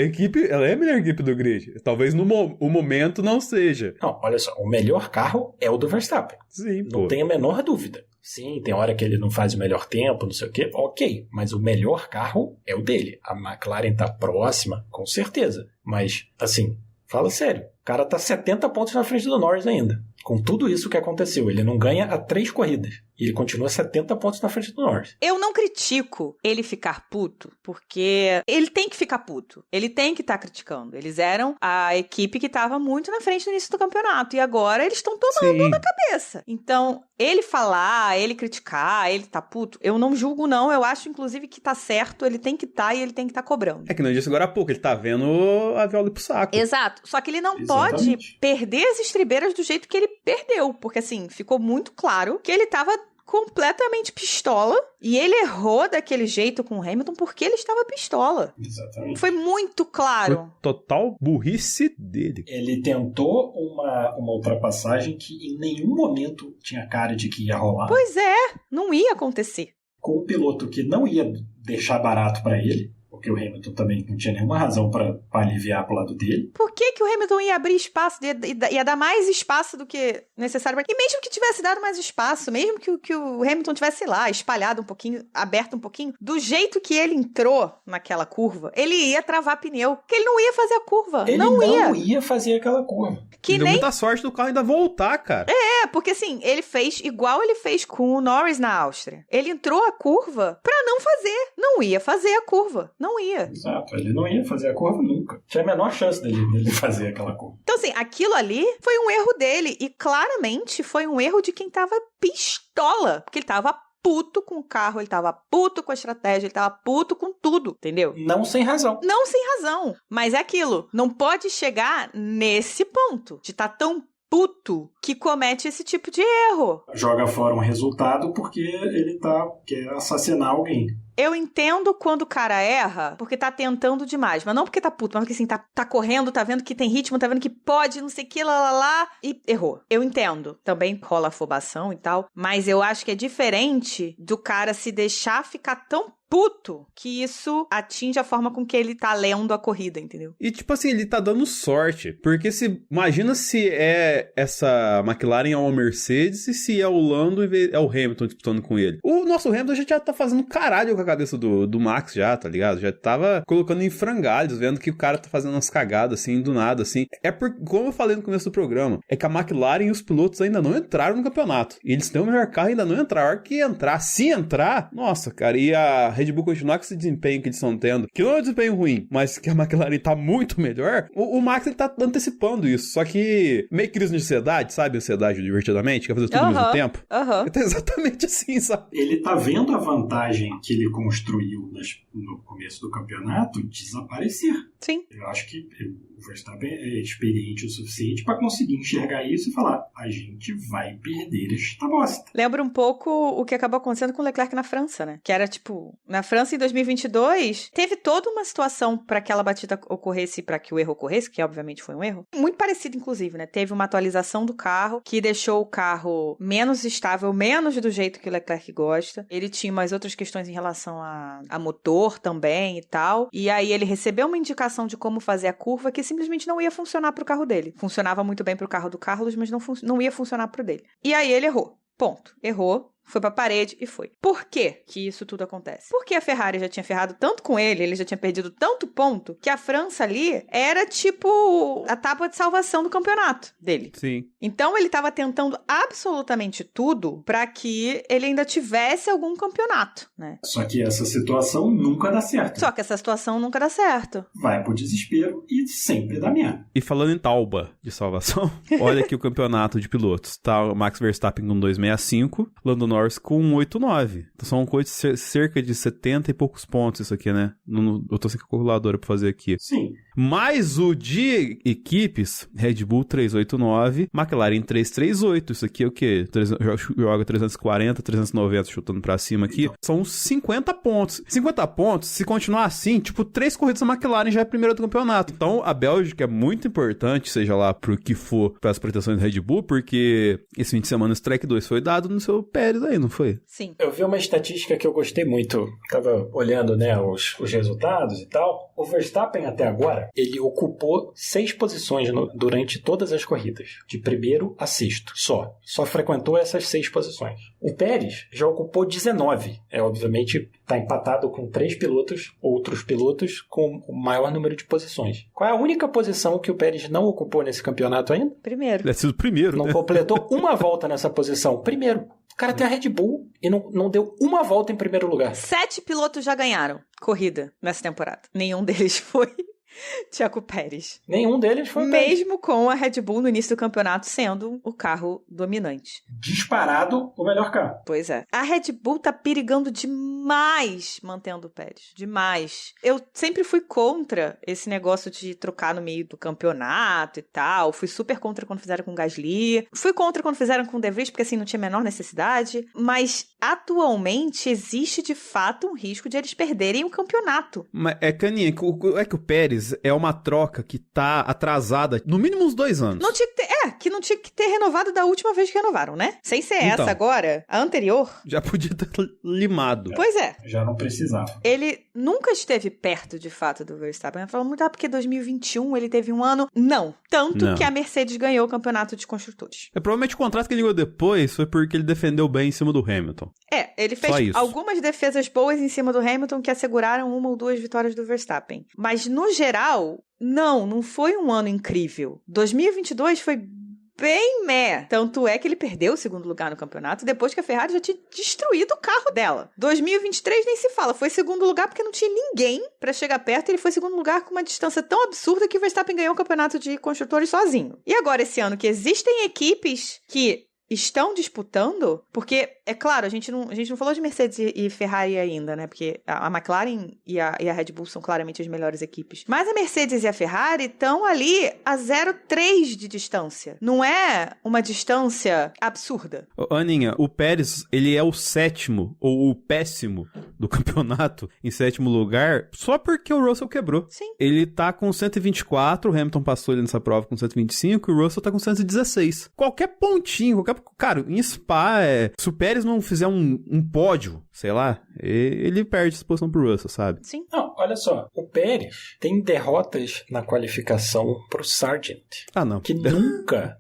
C: é a melhor equipe do grid. Talvez o momento não seja.
D: Não, olha só, o melhor carro é o do Verstappen.
C: Sim,
D: não tem a menor dúvida. Sim, tem hora que ele não faz o melhor tempo, não sei o quê, ok, mas o melhor carro é o dele. A McLaren tá próxima, com certeza. Mas, assim, fala sério, o cara tá 70 pontos na frente do Norris ainda. Com tudo isso que aconteceu, ele não ganha a 3 corridas. E ele continua 70 pontos na frente do Norris.
B: Eu não critico ele ficar puto, porque ele tem que ficar puto. Ele tem que estar criticando. Eles eram a equipe que estava muito na frente no início do campeonato. E agora eles estão tomando na cabeça. Então, ele falar, ele criticar, ele tá puto, eu não julgo não. Eu acho, inclusive, que tá certo. Ele tem que estar e ele tem que estar cobrando.
C: É que não disse agora há pouco. Ele tá vendo a viola pro saco.
B: Exato. Só que ele não pode perder as estribeiras do jeito que ele perdeu. Porque, assim, ficou muito claro que ele tava completamente pistola, e ele errou daquele jeito com o Hamilton porque ele estava pistola.
D: Exatamente.
B: Foi muito claro.
C: Foi total burrice dele.
D: Ele tentou uma ultrapassagem que em nenhum momento tinha cara de que ia rolar.
B: Pois é, não ia acontecer.
D: Com um piloto que não ia deixar barato para ele, porque o Hamilton também não tinha nenhuma razão para aliviar pro lado dele.
B: Por que o Hamilton ia abrir espaço, ia dar mais espaço do que necessário? E mesmo que tivesse dado mais espaço, mesmo que o Hamilton tivesse lá, espalhado um pouquinho, aberto um pouquinho, do jeito que ele entrou naquela curva, ele ia travar pneu, porque ele não ia fazer a curva.
D: Ele não ia fazer aquela curva.
C: Que deu muita sorte do carro ainda voltar, cara.
B: Porque assim, ele fez igual ele fez com o Norris na Áustria. Ele entrou a curva pra não fazer. Não ia fazer a curva. Não ia.
D: Exato, ele não ia fazer a curva nunca. Tinha a menor chance dele fazer aquela curva.
B: Então assim, aquilo ali foi um erro dele. E claramente foi um erro de quem tava pistola. Porque ele tava puto com o carro, ele tava puto com a estratégia, ele tava puto com tudo, entendeu?
D: Não sem razão.
B: Não sem razão. Mas é aquilo, não pode chegar nesse ponto de estar tão puto que comete esse tipo de erro.
D: Joga fora um resultado porque ele quer assassinar alguém.
B: Eu entendo quando o cara erra, porque tá tentando demais. Mas não porque tá puto, mas porque assim, tá correndo, tá vendo que tem ritmo, tá vendo que pode, não sei o que, lá, e errou. Eu entendo. Também rola afobação e tal. Mas eu acho que é diferente do cara se deixar ficar tão puto que isso atinge a forma com que ele tá lendo a corrida, entendeu?
C: E tipo assim, ele tá dando sorte, porque imagina se é essa McLaren é uma Mercedes e se é o Lando e é o Hamilton disputando com ele. O nosso Hamilton já tá fazendo caralho com a cabeça do Max já, tá ligado? Já tava colocando em frangalhos, vendo que o cara tá fazendo umas cagadas assim, do nada, assim. Como eu falei no começo do programa, é que a McLaren e os pilotos ainda não entraram no campeonato. E eles têm o melhor carro e ainda não entraram. A hora que entrar, se entrar, nossa, cara, e a Red Bull continuar com esse desempenho que eles estão tendo, que não é um desempenho ruim, mas que a McLaren tá muito melhor, o Max ele tá antecipando isso. Só que meio crise de ansiedade, sabe? Ansiedade divertidamente, quer fazer tudo ao mesmo tempo. Ele tá exatamente assim, sabe?
A: Ele tá vendo a vantagem que ele construiu no começo do campeonato desaparecer.
B: Sim.
A: Eu acho que o Verstappen é experiente o suficiente para conseguir enxergar isso e falar, a gente vai perder esta bosta.
B: Lembra um pouco o que acabou acontecendo com o Leclerc na França, né? Que era tipo, na França em 2022, teve toda uma situação para aquela batida ocorresse, para que o erro ocorresse, que obviamente foi um erro. Muito parecido, inclusive, né? Teve uma atualização do carro que deixou o carro menos estável, menos do jeito que o Leclerc gosta. Ele tinha umas outras questões em relação a motor também e tal. E aí ele recebeu uma indicação de como fazer a curva que simplesmente não ia funcionar pro carro dele. Funcionava muito bem pro carro do Carlos, mas não ia funcionar pro dele. E aí ele errou. Ponto. Errou. Foi pra parede e foi. Por que isso tudo acontece? Porque a Ferrari já tinha ferrado tanto com ele já tinha perdido tanto ponto, que a França ali era tipo a tábua de salvação do campeonato dele.
C: Sim.
B: Então ele tava tentando absolutamente tudo pra que ele ainda tivesse algum campeonato, né?
A: Só que essa situação nunca dá certo. Vai pro desespero e sempre dá merda.
C: E falando em tábua de salvação, olha aqui o campeonato de pilotos. Tá o Max Verstappen com 2,65, Lando Norris com 8,9. Então são cerca de 70 e poucos pontos isso aqui, né? Eu tô sem calculadora pra fazer aqui.
A: Sim.
C: Mais o de equipes, Red Bull 389, McLaren 338. Isso aqui é o quê? Joga 340, 390 chutando pra cima aqui. Então, são 50 pontos. 50 pontos, se continuar assim, tipo, 3 corridas da McLaren já é primeira do campeonato. Então a Bélgica é muito importante, seja lá pro que for, para as pretensões do Red Bull, porque esse fim de semana o Strike 2 foi dado no seu Pérez aí, não foi?
B: Sim.
D: Eu vi uma estatística que eu gostei muito. Tava olhando, né, os resultados e tal. O Verstappen até agora, ele ocupou 6 posições durante todas as corridas. De primeiro a sexto, só. Só frequentou essas 6 posições. O Pérez já ocupou 19. Obviamente, está empatado com 3 pilotos, outros pilotos com o maior número de posições. Qual é a única posição que o Pérez não ocupou nesse campeonato ainda?
B: Primeiro.
C: Ele é sido o primeiro,
D: não, né? Completou uma volta nessa posição. Primeiro. O cara tem a Red Bull e não deu uma volta em primeiro lugar.
B: 7 pilotos já ganharam corrida nessa temporada. Nenhum deles foi Checo Pérez.
D: Nenhum deles foi
B: mesmo com a Red Bull no início do campeonato sendo o carro dominante.
A: Disparado o melhor carro.
B: Pois é. A Red Bull tá perigando demais mantendo o Pérez. Demais. Eu sempre fui contra esse negócio de trocar no meio do campeonato e tal. Fui super contra quando fizeram com o Gasly. Fui contra quando fizeram com o De Vries, porque assim não tinha a menor necessidade. Mas atualmente existe de fato um risco de eles perderem o campeonato.
C: Mas Caninha, é que o Pérez é uma troca que tá atrasada no mínimo uns 2 anos.
B: Não tinha que ter, que não tinha que ter renovado da última vez que renovaram, né? Sem ser essa agora, a anterior.
C: Já podia ter limado.
B: Pois é.
A: Já não precisava.
B: Ele nunca esteve perto, de fato, do Verstappen. Ele falou muito, porque 2021 ele teve um ano. Não. Tanto que a Mercedes ganhou o campeonato de construtores.
C: Provavelmente o contrato que ele ganhou depois foi porque ele defendeu bem em cima do Hamilton.
B: Ele fez algumas defesas boas em cima do Hamilton que asseguraram 1 ou 2 vitórias do Verstappen. Mas, no geral, não foi um ano incrível. 2022 foi bem meh. Tanto é que ele perdeu o segundo lugar no campeonato depois que a Ferrari já tinha destruído o carro dela. 2023 nem se fala. Foi segundo lugar porque não tinha ninguém pra chegar perto. Ele foi segundo lugar com uma distância tão absurda que o Verstappen ganhou o campeonato de construtores sozinho. E agora esse ano que existem equipes que estão disputando, porque, é claro, a gente não falou de Mercedes e Ferrari ainda, né? Porque a McLaren e a Red Bull são claramente as melhores equipes. Mas a Mercedes e a Ferrari estão ali a 0,3 de distância. Não é uma distância absurda.
C: Aninha, o Pérez, ele é o 7º, ou o péssimo do campeonato, em 7º lugar, só porque o Russell quebrou.
B: Sim.
C: Ele tá com 124, o Hamilton passou ele nessa prova com 125, e o Russell tá com 116. Qualquer pontinho, cara, em Spa, se o Pérez não fizer um pódio, sei lá, ele perde essa posição pro Russell, sabe?
B: Sim.
D: Não, olha só, o Pérez tem derrotas na qualificação pro Sargent.
C: Ah, não.
D: Que nunca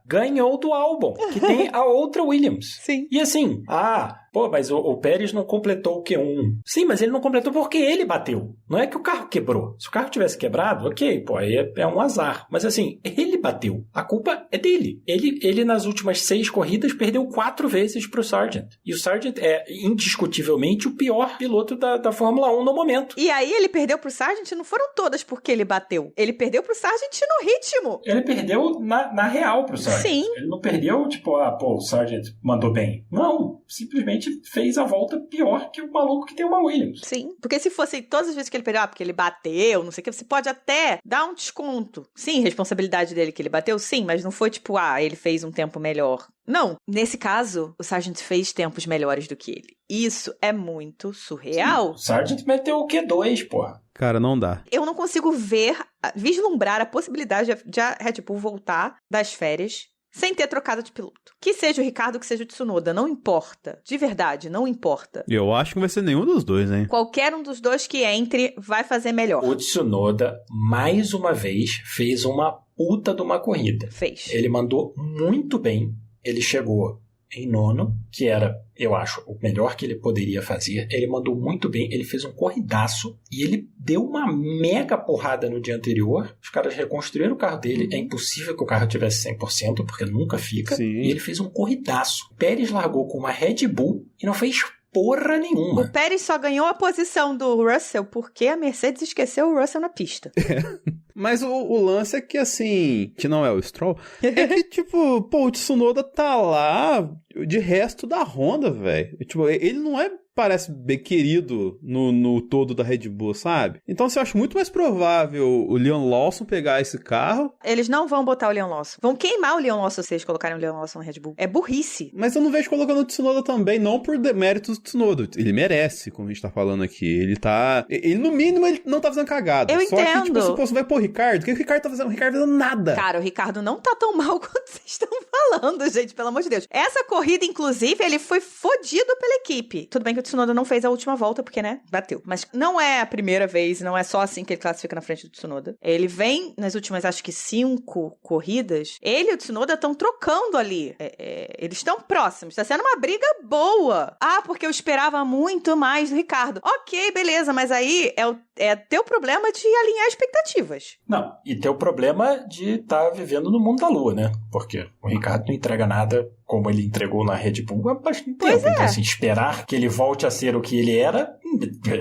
D: ganhou do Albon, que tem a outra Williams.
B: Sim.
D: E assim, mas o Pérez não completou o Q1. Sim, mas ele não completou porque ele bateu. Não é que o carro quebrou. Se o carro tivesse quebrado, ok, aí é um azar. Mas assim, ele bateu. A culpa é dele. Ele nas últimas 6 corridas perdeu 4 vezes pro Sargent. E o Sargent é indiscutivelmente o pior piloto da Fórmula 1 no momento.
B: E aí ele perdeu pro Sargent, não foram todas porque ele bateu. Ele perdeu pro Sargent no ritmo.
A: Ele perdeu na real pro Sargent.
B: Sim.
A: Ele não perdeu, o Sargent mandou bem. Não, simplesmente fez a volta pior que o maluco que tem uma Williams.
B: Sim, porque se fosse todas as vezes que ele perdeu, porque ele bateu, não sei o que, você pode até dar um desconto. Sim, responsabilidade dele que ele bateu, sim, mas não foi ele fez um tempo melhor. Não, nesse caso, o Sargent fez tempos melhores do que ele. Isso é muito surreal.
A: Sim, o Sargent meteu o Q2, porra.
C: Cara, não dá.
B: Eu não consigo vislumbrar a possibilidade de a Red Bull voltar das férias sem ter trocado de piloto. Que seja o Ricardo, que seja o Tsunoda, não importa. De verdade, não importa.
C: Eu acho que não vai ser nenhum dos dois, hein?
B: Qualquer um dos dois que entre vai fazer melhor.
D: O Tsunoda, mais uma vez, fez uma puta de uma corrida.
B: Fez.
D: Ele mandou muito bem. Ele chegou em 9º, que era, eu acho, o melhor que ele poderia fazer. Ele mandou muito bem, ele fez um corridaço e ele deu uma mega porrada no dia anterior. Os caras reconstruíram o carro dele. É impossível que o carro tivesse 100%, porque nunca fica.
C: Sim.
D: E ele fez um corridaço. Pérez largou com uma Red Bull e não fez porra nenhuma.
B: O Pérez só ganhou a posição do Russell porque a Mercedes esqueceu o Russell na pista.
C: Mas o lance é que, assim, que não é o Stroll, é que, o Tsunoda tá lá de resto da Honda, velho. Ele não parece bem querido no todo da Red Bull, sabe? Então, assim, eu acho muito mais provável o Liam Lawson pegar esse carro.
B: Eles não vão botar o Liam Lawson. Vão queimar o Liam Lawson se eles colocarem o Liam Lawson na Red Bull. É burrice.
C: Mas eu não vejo colocando o Tsunoda também, não por demérito do Tsunoda. Ele merece, como a gente tá falando aqui. Ele, no mínimo, ele não tá fazendo cagada.
B: Eu
C: Só
B: entendo.
C: que, você vai pôr o Ricardo. O que o Ricardo tá fazendo? O Ricardo tá fazendo nada.
B: Cara, o Ricardo não tá tão mal quanto vocês estão falando, gente, pelo amor de Deus. Essa corrida, inclusive, ele foi fodido pela equipe. Tudo bem que o Tsunoda não fez a última volta, porque, né, bateu. Mas não é a primeira vez, não é só assim que ele classifica na frente do Tsunoda. Ele vem nas últimas, acho que 5 corridas, ele e o Tsunoda estão trocando ali. Eles estão próximos, tá sendo uma briga boa. Porque eu esperava muito mais do Ricardo. Ok, beleza, mas aí é teu problema de alinhar expectativas.
D: Não, e teu problema de estar vivendo no mundo da lua, né? Porque o Ricardo não entrega nada como ele entregou na Red Bull há bastante tempo.
B: Pois é.
D: Então, assim, esperar que ele volte a ser o que ele era,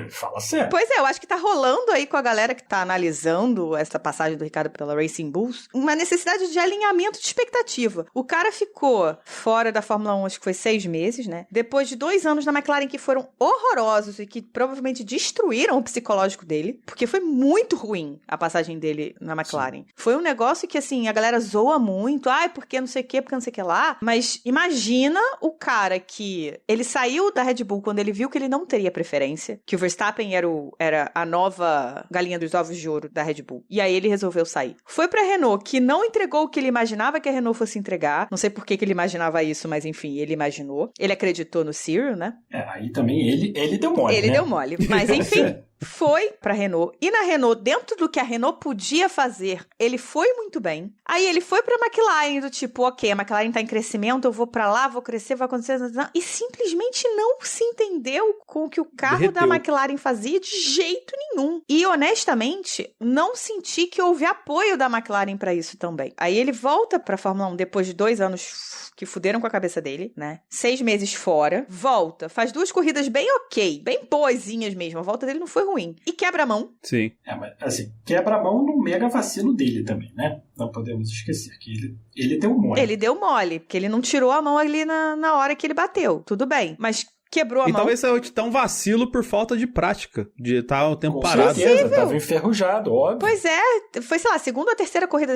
D: fala sério.
B: Pois é, eu acho que tá rolando aí com a galera que tá analisando essa passagem do Ricardo pela Racing Bulls uma necessidade de alinhamento de expectativa. O cara ficou fora da Fórmula 1, acho que foi 6 meses, né? Depois de 2 anos na McLaren que foram horrorosos e que provavelmente destruíram o psicológico dele, porque foi muito ruim a passagem dele na McLaren. Sim. Foi um negócio que, assim, a galera zoa muito. Porque não sei o que, porque não sei o que lá. Mas imagina o cara que ele saiu da Red Bull quando ele viu que ele não teria preferência, que o Verstappen era a nova galinha dos ovos de ouro da Red Bull. E aí ele resolveu sair. Foi pra Renault, que não entregou o que ele imaginava que a Renault fosse entregar. Não sei por que ele imaginava isso, mas enfim, ele imaginou. Ele acreditou no Cyril, né?
A: Aí também ele deu mole,
B: Ele deu mole. Mas enfim... Foi pra Renault. E na Renault, dentro do que a Renault podia fazer, ele foi muito bem. Aí ele foi pra McLaren, do tipo, ok, a McLaren tá em crescimento, eu vou pra lá, vou crescer, vai acontecer... E simplesmente não se entendeu com o que o carro da McLaren fazia de jeito nenhum. E, honestamente, não senti que houve apoio da McLaren pra isso também. Aí ele volta pra Fórmula 1 depois de 2 anos que fuderam com a cabeça dele, né? 6 meses fora, volta, faz 2 corridas bem ok, bem boazinhas mesmo. A volta dele não foi ruim. E quebra a mão.
C: Sim.
A: Mas assim, quebra a mão no mega vacilo dele também, né? Não podemos esquecer que ele deu mole.
B: Ele deu mole, porque ele não tirou a mão ali na hora que ele bateu. Tudo bem, mas quebrou a
C: E
B: mão.
C: talvez seja tão vacilo por falta de prática, de estar o tempo
D: Com
C: parado.
D: certeza, tava enferrujado, óbvio.
B: Pois é, foi, sei lá, a segunda ou terceira corrida,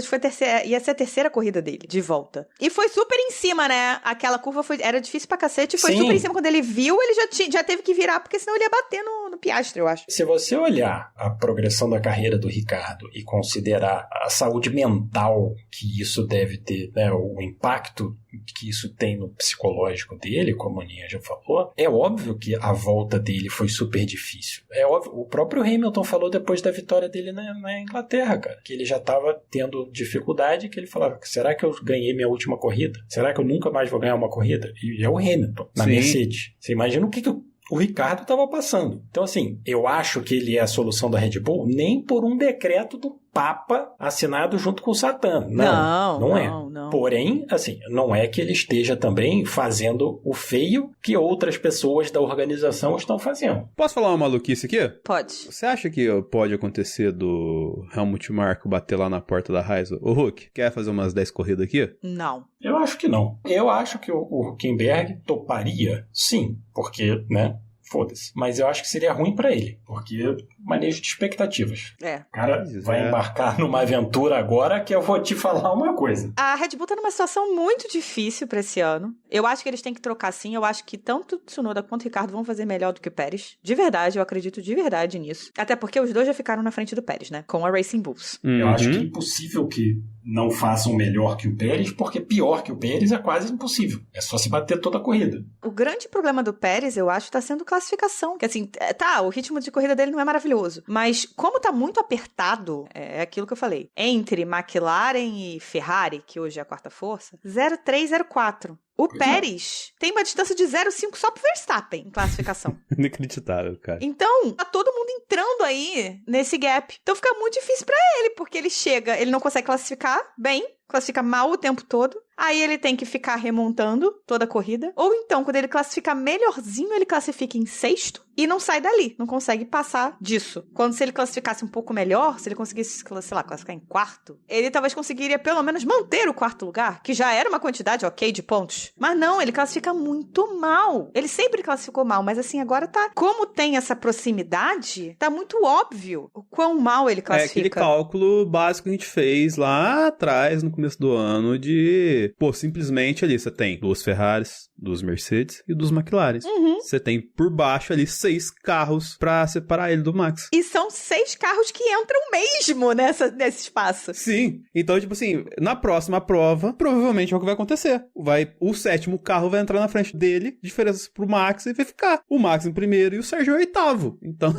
B: ia ser a terceira corrida dele, de volta. E foi super em cima, né? Aquela curva era difícil pra cacete, foi super em cima. Quando ele viu, ele já teve que virar, porque senão ele ia bater no Piastri, eu acho.
D: Se você olhar a progressão da carreira do Ricardo e considerar a saúde mental que isso deve ter, né, o impacto que isso tem no psicológico dele, como a Aninha já falou, é óbvio que a volta dele foi super difícil. É óbvio, o próprio Hamilton falou depois da vitória dele na Inglaterra, cara, que ele já estava tendo dificuldade, que ele falava, será que eu ganhei minha última corrida? Será que eu nunca mais vou ganhar uma corrida? E é o Hamilton, na Mercedes. Você imagina o que o Ricardo estava passando. Então, assim, eu acho que ele é a solução da Red Bull nem por um decreto do Papa assinado junto com o Satã. Não é. Porém, assim, não é que ele esteja também fazendo o feio que outras pessoas da organização estão fazendo.
C: Posso falar uma maluquice aqui?
B: Pode.
C: Você acha que pode acontecer do Helmut Marko bater lá na porta da Haas? Ô, Huck, quer fazer umas 10 corridas aqui?
B: Não.
D: Eu acho que não. Eu acho que o Hülkenberg toparia, sim, porque, né, foda-se. Mas eu acho que seria ruim pra ele, porque manejo de expectativas. O cara vai embarcar numa aventura agora que eu vou te falar uma coisa.
B: A Red Bull tá numa situação muito difícil pra esse ano. Eu acho que eles têm que trocar sim. Eu acho que tanto o Tsunoda quanto o Ricardo vão fazer melhor do que o Pérez. De verdade, eu acredito de verdade nisso. Até porque os dois já ficaram na frente do Pérez, né? Com a Racing Bulls.
A: Eu acho que é impossível que não façam melhor que o Pérez, porque pior que o Pérez é quase impossível. É só se bater toda a corrida.
B: O grande problema do Pérez, eu acho, tá sendo classificação. Que assim, o ritmo de corrida dele não é maravilhoso. Mas como tá muito apertado, é aquilo que eu falei. Entre McLaren e Ferrari, que hoje é a quarta força, 0,304. O Pérez tem uma distância de 0,5 só pro Verstappen em classificação.
C: Inacreditável, cara.
B: Então, tá todo mundo entrando aí nesse gap. Então fica muito difícil pra ele, porque ele não consegue classificar bem, classifica mal o tempo todo. Aí ele tem que ficar remontando toda a corrida. Ou então, quando ele classifica melhorzinho, ele classifica em sexto e não sai dali. Não consegue passar disso. Quando se ele classificasse um pouco melhor, se ele conseguisse, sei lá, classificar em quarto, ele talvez conseguiria pelo menos manter o quarto lugar, que já era uma quantidade ok de pontos. Mas não, ele classifica muito mal. Ele sempre classificou mal, mas assim, agora tá... Como tem essa proximidade, tá muito óbvio o quão mal ele classifica.
C: É aquele cálculo básico que a gente fez lá atrás, no começo do ano, de... Pô, simplesmente ali você tem 2 Ferraris, 2 Mercedes e 2 McLaren. Você tem por baixo ali 6 carros pra separar ele do Max.
B: E são 6 carros que entram mesmo nesse espaço.
C: Sim. Então, tipo assim, na próxima prova, provavelmente é o que vai acontecer. O 7º carro vai entrar na frente dele, diferença pro Max, e vai ficar o Max em primeiro e o Sérgio em 8º. Então,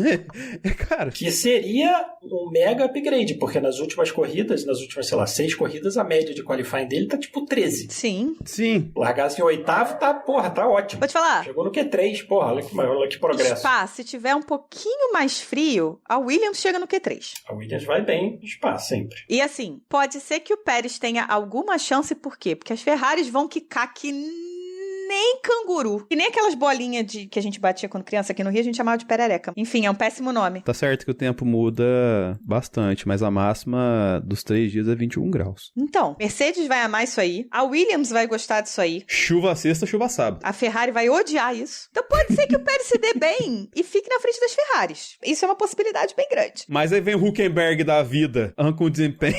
C: cara... Que
D: seria um mega upgrade, porque nas últimas corridas, sei lá, 6 corridas, a média de qualifying dele tá tipo 13.
B: Sim.
D: Largasse em 8º, tá ótimo.
B: Vou te falar.
D: Chegou no Q3, olha que progresso.
B: Spa, se tiver um pouquinho mais frio, a Williams chega no Q3.
D: A Williams vai bem no Spa, sempre.
B: E assim, pode ser que o Pérez tenha alguma chance, por quê? Porque as Ferraris vão quicar que nem canguru. E nem aquelas bolinhas que a gente batia quando criança aqui no Rio, a gente chamava de perereca. Enfim, é um péssimo nome.
C: Tá certo que o tempo muda bastante, mas a máxima dos 3 dias é 21 graus.
B: Então, Mercedes vai amar isso aí. A Williams vai gostar disso aí.
C: Chuva sexta, chuva sábado.
B: A Ferrari vai odiar isso. Então pode ser que o Pérez se dê bem e fique na frente das Ferraris. Isso é uma possibilidade bem grande.
C: Mas aí vem o Hülkenberg da vida, com desempenho.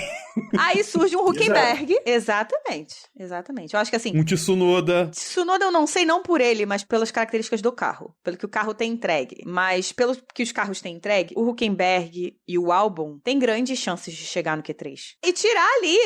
B: Aí surge um Hülkenberg. Exatamente. Eu acho que assim...
C: Um Tsunoda
B: eu não sei, não por ele, mas pelas características do carro. Pelo que o carro tem entregue. Mas pelo que os carros têm entregue, o Hülkenberg e o Albon têm grandes chances de chegar no Q3. E tirar ali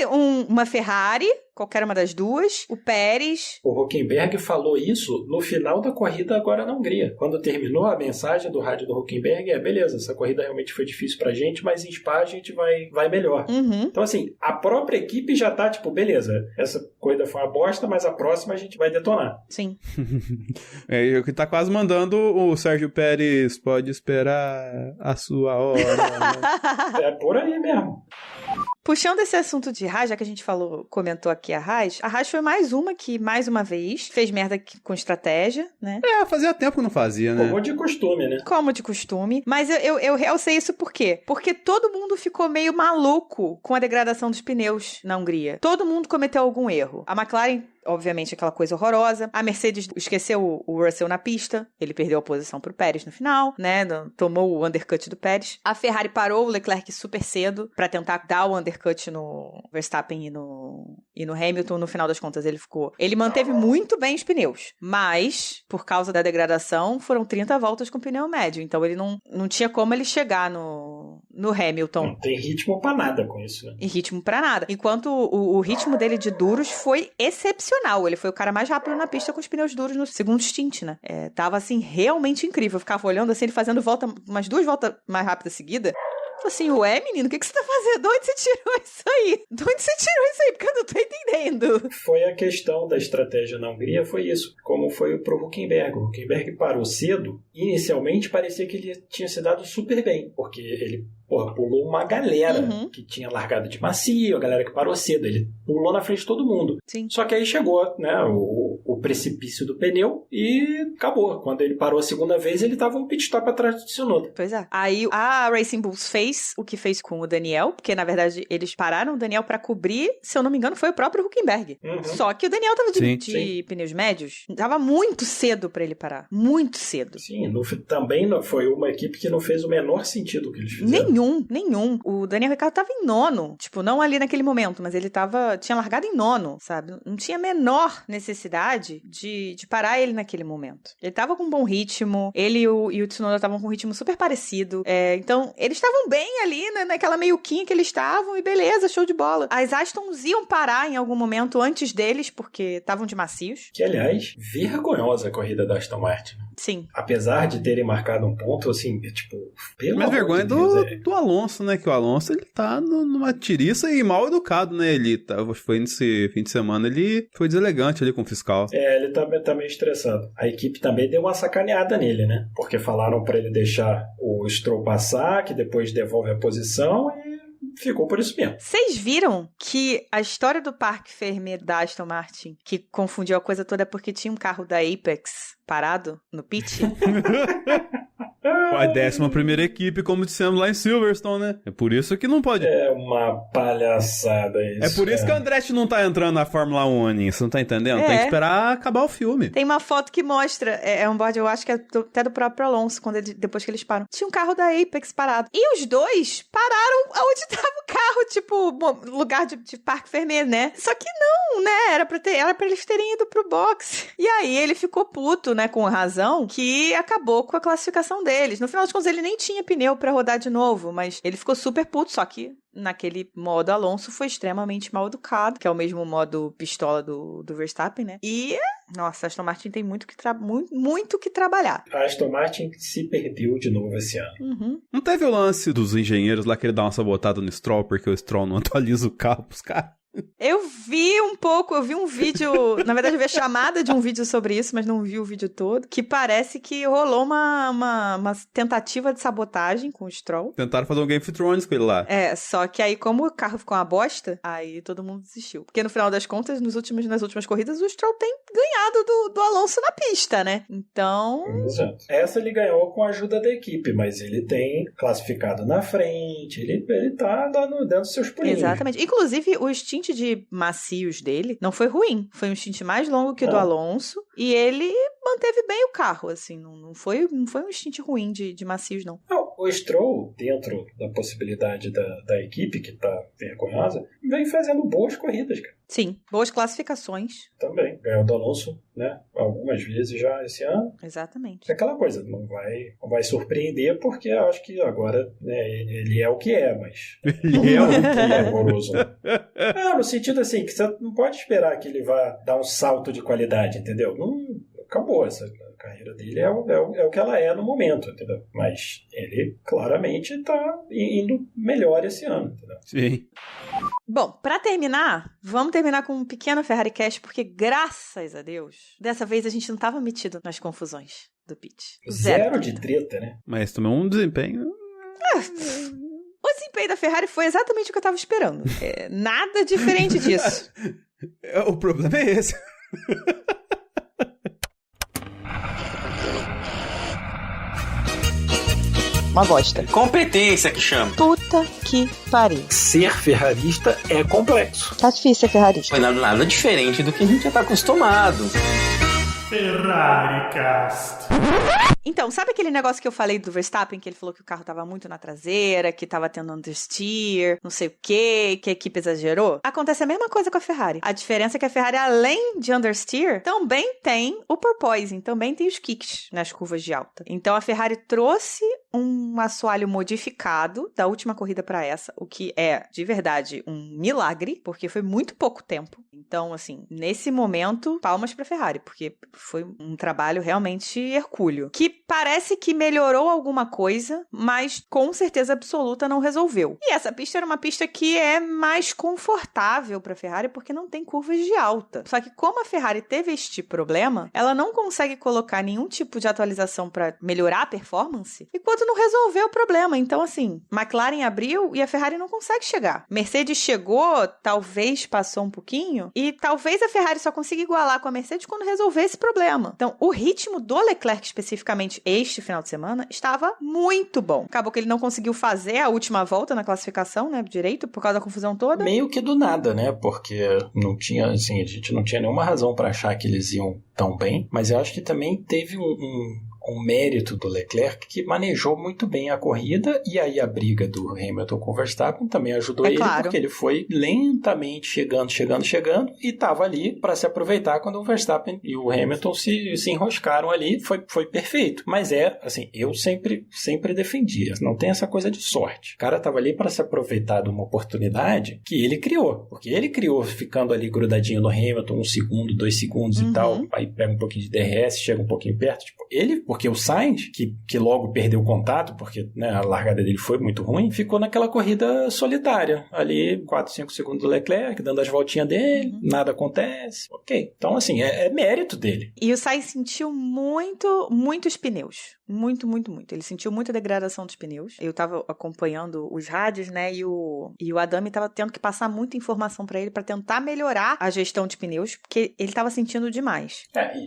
B: uma Ferrari, qualquer uma das duas, o Pérez...
D: O Hülkenberg falou isso no final da corrida agora na Hungria. Quando terminou a mensagem do rádio do Hülkenberg, beleza, essa corrida realmente foi difícil pra gente, mas em Spa a gente vai melhor. Então assim, a própria equipe já tá tipo, beleza, essa corrida foi uma bosta, mas a próxima a gente vai detonar.
B: Sim.
C: O que tá quase mandando o Sérgio Pérez, pode esperar a sua hora.
D: É por aí mesmo.
B: Puxando esse assunto de Haas, já que a gente comentou aqui a Haas foi mais uma que, mais uma vez, fez merda com estratégia, né?
C: Fazia tempo que não fazia, né?
D: Como de costume, né?
B: Como de costume. Mas eu realcei isso por quê? Porque todo mundo ficou meio maluco com a degradação dos pneus na Hungria. Todo mundo cometeu algum erro. A McLaren, obviamente, aquela coisa horrorosa. A Mercedes esqueceu o Russell na pista. Ele perdeu a posição pro Pérez no final, né? Tomou o undercut do Pérez. A Ferrari parou o Leclerc super cedo pra tentar dar o undercut no Verstappen e no Hamilton. No final das contas, ele manteve muito bem os pneus. Mas, por causa da degradação, foram 30 voltas com pneu médio. Então, ele não tinha como ele chegar no Hamilton.
D: Não tem ritmo pra nada com isso, né?
B: E ritmo pra nada. Enquanto o ritmo dele de duros foi excepcional. Ele foi o cara mais rápido na pista com os pneus duros no segundo stint, né? Tava, assim, realmente incrível. Eu ficava olhando, assim, ele fazendo umas 2 voltas mais rápidas seguidas. Falei assim, ué, menino, o que você tá fazendo? De onde você tirou isso aí? De onde você tirou isso aí? Porque eu não tô entendendo.
D: Foi a questão da estratégia na Hungria, foi isso. Como foi pro Hülkenberg. O Hülkenberg parou cedo. Inicialmente, parecia que ele tinha se dado super bem, porque ele pulou uma galera que tinha largado de macio, a galera que parou cedo. Ele pulou na frente de todo mundo.
B: Sim.
D: Só que aí chegou, né, o precipício do pneu e acabou. Quando ele parou a segunda vez, ele tava um pit stop atrás do Tsunoda.
B: Pois é. Aí a Racing Bulls fez o que fez com o Daniel, porque na verdade eles pararam o Daniel pra cobrir, se eu não me engano, foi o próprio Hülkenberg. Só que o Daniel tava de pneus médios. Tava muito cedo pra ele parar. Muito cedo.
D: Sim, também foi uma equipe que não fez o menor sentido o que eles fizeram.
B: Nenhum. O Daniel Ricciardo tava em nono. Tipo, não ali naquele momento, mas ele tinha largado em nono, sabe? Não tinha a menor necessidade de parar ele naquele momento. Ele tava com um bom ritmo, ele e o Tsunoda estavam com um ritmo super parecido. Então, eles estavam bem ali, né, naquela meiuquinha que eles estavam, e beleza, show de bola. As Astons iam parar em algum momento antes deles, porque estavam de macios.
D: Que, aliás, vergonhosa a corrida da Aston Martin.
B: Sim.
D: Apesar de terem marcado um ponto, assim, pelo
C: Mas
D: amor
C: vergonha
D: de Deus,
C: do Alonso, né? Que o Alonso, ele tá numa tiriça e mal educado, né? Ele foi nesse fim de semana, ele foi deselegante ali com o fiscal.
D: Ele tá meio estressado. A equipe também deu uma sacaneada nele, né? Porque falaram pra ele deixar o Stroll passar, que depois devolve a posição e ficou por isso mesmo.
B: Vocês viram que a história do Parque Fermé da Aston Martin, que confundiu a coisa toda porque tinha um carro da Apex parado no pit?
C: A 11ª equipe, como dissemos lá em Silverstone, né? É por isso que não pode.
D: É uma palhaçada isso.
C: É por isso que o Andretti não tá entrando na Fórmula 1, Aninha. Você não tá entendendo? Tem que esperar acabar o filme.
B: Tem uma foto que mostra, um board, eu acho que é até do próprio Alonso, depois que eles param. Tinha um carro da Apex parado. E os dois pararam onde tava o carro, tipo, lugar de Parque Fermé, né? Só que não, né? Era pra eles terem ido pro box. E aí ele ficou puto, né, com razão, que acabou com a classificação deles. No final das contas, ele nem tinha pneu pra rodar de novo, mas ele ficou super puto, só que naquele modo Alonso foi extremamente mal educado, que é o mesmo modo pistola do Verstappen, né? E, nossa, a Aston Martin tem muito que trabalhar.
D: A Aston Martin se perdeu de novo esse ano.
C: Não teve o lance dos engenheiros lá que ele dá uma sabotada no Stroll porque o Stroll não atualiza o carro pros caras?
B: Eu vi um vídeo, na verdade eu vi a chamada de um vídeo sobre isso, mas não vi o vídeo todo, que parece que rolou uma tentativa de sabotagem com o Stroll.
C: Tentaram fazer um Game of Thrones com ele lá.
B: Só que aí como o carro ficou uma bosta, aí todo mundo desistiu. Porque no final das contas, nas últimas corridas, o Stroll tem ganhado do Alonso na pista, né? Então...
D: Exato. Essa ele ganhou com a ajuda da equipe, mas ele tem classificado na frente, ele tá dando seus pulinhos.
B: Exatamente. Inclusive, o stint de macios dele não foi ruim. Foi um stint mais longo que o do Alonso. E ele manteve bem o carro, assim. Não foi um stint ruim de macios, não.
D: Não, o Stroll, dentro da possibilidade da equipe, que tá vergonhosa, vem fazendo boas corridas, cara.
B: Sim, boas classificações.
D: Também. Ganhou do Alonso, né? Algumas vezes já esse ano.
B: Exatamente.
D: É aquela coisa, não vai surpreender, porque eu acho que agora, né, ele é o que é, mas...
C: Ele é o que
D: é horroroso. No sentido assim, que você não pode esperar que ele vá dar um salto de qualidade, entendeu? Não, acabou essa... A carreira dele é o que ela é no momento, entendeu? Mas ele claramente tá indo melhor esse ano, entendeu?
C: Sim.
B: Bom, pra terminar, vamos terminar com um pequeno Ferrari Cast, porque graças a Deus, dessa vez a gente não tava metido nas confusões do pit.
D: Zero de treta, né?
C: Mas também um desempenho...
B: O desempenho da Ferrari foi exatamente o que eu tava esperando. Nada diferente disso.
C: O problema é esse.
B: Uma bosta.
E: Competência que chama.
B: Puta que pariu.
D: Ser ferrarista é complexo.
B: Tá difícil ser ferrarista.
E: Foi nada diferente do que a gente já tá acostumado.
A: Ferrari Cast.
B: Então, sabe aquele negócio que eu falei do Verstappen, que ele falou que o carro tava muito na traseira, que tava tendo understeer, não sei o quê, que a equipe exagerou? Acontece a mesma coisa com a Ferrari. A diferença é que a Ferrari, além de understeer, também tem o porpoising, também tem os kicks nas curvas de alta. Então, a Ferrari trouxe um assoalho modificado da última corrida para essa, o que é, de verdade, um milagre, porque foi muito pouco tempo. Então, assim, nesse momento, palmas pra Ferrari, porque foi um trabalho realmente hercúleo. Que parece que melhorou alguma coisa, mas com certeza absoluta não resolveu. E essa pista era uma pista que é mais confortável pra Ferrari, porque não tem curvas de alta. Só que como a Ferrari teve este problema, ela não consegue colocar nenhum tipo de atualização pra melhorar a performance, enquanto não resolver o problema. Então, assim, McLaren abriu e a Ferrari não consegue chegar. Mercedes chegou, talvez passou um pouquinho, e talvez a Ferrari só consiga igualar com a Mercedes quando resolver esse problema. Então, o ritmo do Leclerc, especificamente este final de semana, estava muito bom. Acabou que ele não conseguiu fazer a última volta na classificação, né, direito, por causa da confusão toda.
D: Meio que do nada, né, porque não tinha, assim, a gente não tinha nenhuma razão para achar que eles iam tão bem, mas eu acho que também teve um mérito do Leclerc que manejou muito bem a corrida, e aí a briga do Hamilton com o Verstappen também ajudou ele,
B: claro.
D: Porque ele foi lentamente chegando e estava ali para se aproveitar quando o Verstappen e o Hamilton se enroscaram ali, foi perfeito. Mas assim, eu sempre defendia, não tem essa coisa de sorte. O cara estava ali para se aproveitar de uma oportunidade que ele criou, porque ele criou ficando ali grudadinho no Hamilton 1 segundo, 2 segundos e tal, aí pega um pouquinho de DRS, chega um pouquinho perto, tipo, porque o Sainz, que logo perdeu o contato, porque, né, a largada dele foi muito ruim, ficou naquela corrida solitária, ali 4, 5 segundos do Leclerc, dando as voltinhas dele, nada acontece, ok. Então, assim, é mérito dele.
B: E o Sainz sentiu muitos pneus. Muito. Ele sentiu muita degradação dos pneus. Eu tava acompanhando os rádios, né, e o Adami tava tendo que passar muita informação pra ele pra tentar melhorar a gestão de pneus, porque ele tava sentindo demais.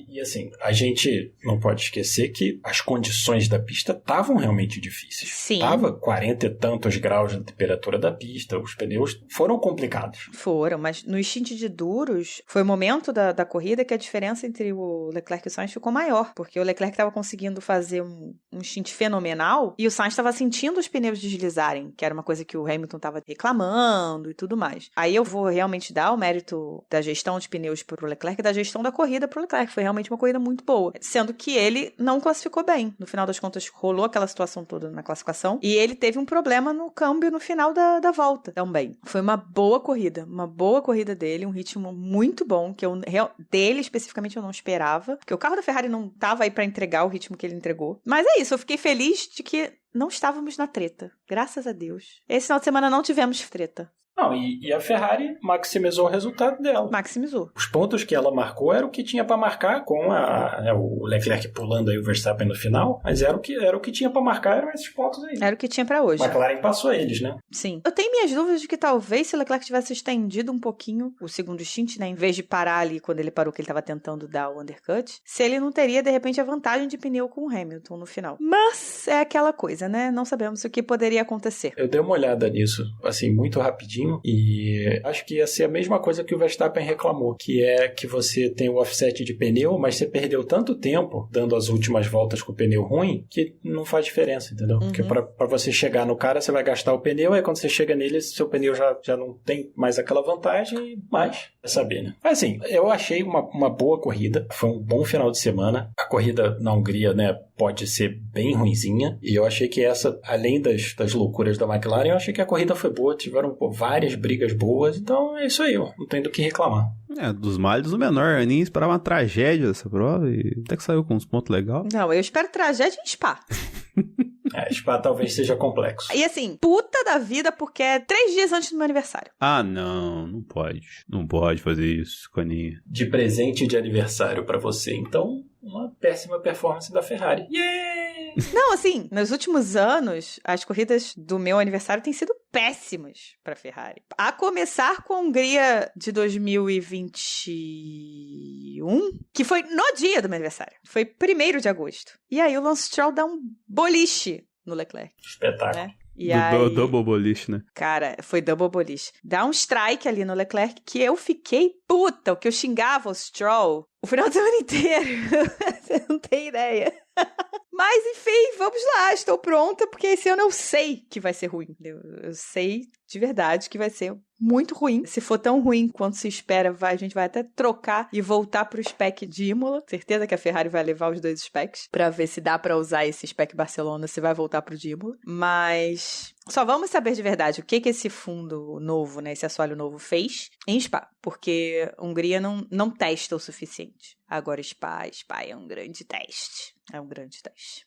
D: E assim, a gente não pode esquecer que as condições da pista estavam realmente difíceis.
B: Sim.
D: Tava 40 e tantos graus de temperatura da pista, os pneus foram complicados.
B: Foram, mas no stint de duros, foi o momento da corrida que a diferença entre o Leclerc e o Sainz ficou maior, porque o Leclerc estava conseguindo fazer um stint fenomenal e o Sainz estava sentindo os pneus deslizarem, que era uma coisa que o Hamilton estava reclamando e tudo mais. Aí eu vou realmente dar o mérito da gestão de pneus pro Leclerc e da gestão da corrida pro Leclerc. Foi realmente uma corrida muito boa, sendo que ele não classificou bem. No final das contas, rolou aquela situação toda na classificação e ele teve um problema no câmbio no final da volta também. Foi uma boa corrida dele, um ritmo muito bom, que dele especificamente eu não esperava, porque o carro da Ferrari não tava aí pra entregar o ritmo que ele entregou. Mas é isso, eu fiquei feliz de que não estávamos na treta. Graças a Deus. Esse final de semana não tivemos treta.
D: Não, e a Ferrari maximizou o resultado dela.
B: Maximizou.
D: Os pontos que ela marcou era o que tinha para marcar, com o Leclerc pulando aí o Verstappen no final, mas era o que tinha para marcar, eram esses pontos aí.
B: Era o que tinha para hoje.
D: A McLaren passou eles, né?
B: Sim. Eu tenho minhas dúvidas de que talvez se o Leclerc tivesse estendido um pouquinho o segundo stint, né, em vez de parar ali quando ele parou que ele estava tentando dar o undercut, se ele não teria, de repente, a vantagem de pneu com o Hamilton no final. Mas é aquela coisa, né? Não sabemos o que poderia acontecer.
D: Eu dei uma olhada nisso, assim, muito rapidinho, e acho que ia ser a mesma coisa que o Verstappen reclamou, que é que você tem o offset de pneu, mas você perdeu tanto tempo dando as últimas voltas com o pneu ruim, que não faz diferença, entendeu? Porque pra você chegar no cara, você vai gastar o pneu, aí quando você chega nele, seu pneu já não tem mais aquela vantagem, mas é saber, né? Mas assim, eu achei uma boa corrida, foi um bom final de semana. A corrida na Hungria, né, pode ser bem ruinzinha, e eu achei que essa, além das loucuras da McLaren, eu achei que a corrida foi boa, tiveram várias brigas boas, então é isso aí, ó, não tem do que reclamar.
C: Dos males o menor, eu nem esperava uma tragédia dessa prova, e até que saiu com uns pontos legais.
B: Não, eu espero tragédia em Spa.
D: Spa talvez seja complexo.
B: E assim, puta puta da vida porque é 3 dias antes do meu aniversário.
C: Ah, não pode. Não pode fazer isso com a Aninha.
D: De presente de aniversário pra você. Então, uma péssima performance da Ferrari. Yeah!
B: Não, assim, nos últimos anos, as corridas do meu aniversário têm sido péssimas pra Ferrari. A começar com a Hungria de 2021, que foi no dia do meu aniversário. Foi 1º de agosto. E aí o Lance Stroll dá um boliche no Leclerc.
D: Espetáculo.
B: Né? E aí,
C: Double boliche, né?
B: cara, foi double boliche. Dá um strike ali no Leclerc que eu fiquei puta, o que eu xingava o Stroll o final de semana inteiro. Você não tem ideia. Mas, enfim, vamos lá, estou pronta, porque esse ano eu sei que vai ser ruim. Eu sei de verdade que vai ser muito ruim. Se for tão ruim quanto se espera, a gente vai até trocar e voltar pro spec de Imola. Certeza que a Ferrari vai levar os 2 specs pra ver se dá pra usar esse spec Barcelona, se vai voltar pro de Imola. Mas só vamos saber de verdade o que esse fundo novo, né, esse assoalho novo fez em Spa, porque Hungria não testa o suficiente. Agora Spa é um grande teste. É um grande teste.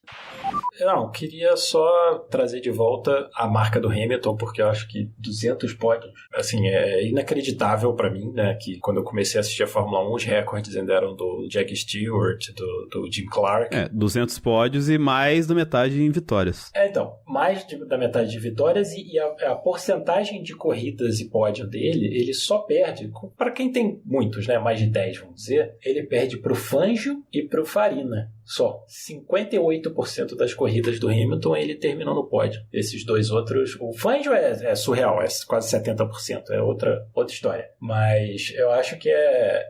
D: Não, queria só trazer de volta a marca do Hamilton, porque eu acho que 200 pódios, assim, é inacreditável pra mim, né, que quando eu comecei a assistir a Fórmula 1, os recordes ainda eram do Jack Stewart, do Jim Clark.
C: 200 pódios e mais da metade em vitórias.
D: Então, mais da metade de vitórias e a porcentagem de corridas e pódio dele, ele só perde, para quem tem muitos, né, mais de 10, vamos dizer, ele perde pro Fangio e pro Farina. Só 58% das corridas do Hamilton ele terminou no pódio. Esses 2 outros, o Fangio é surreal, é quase 70%, é outra história. Mas eu acho que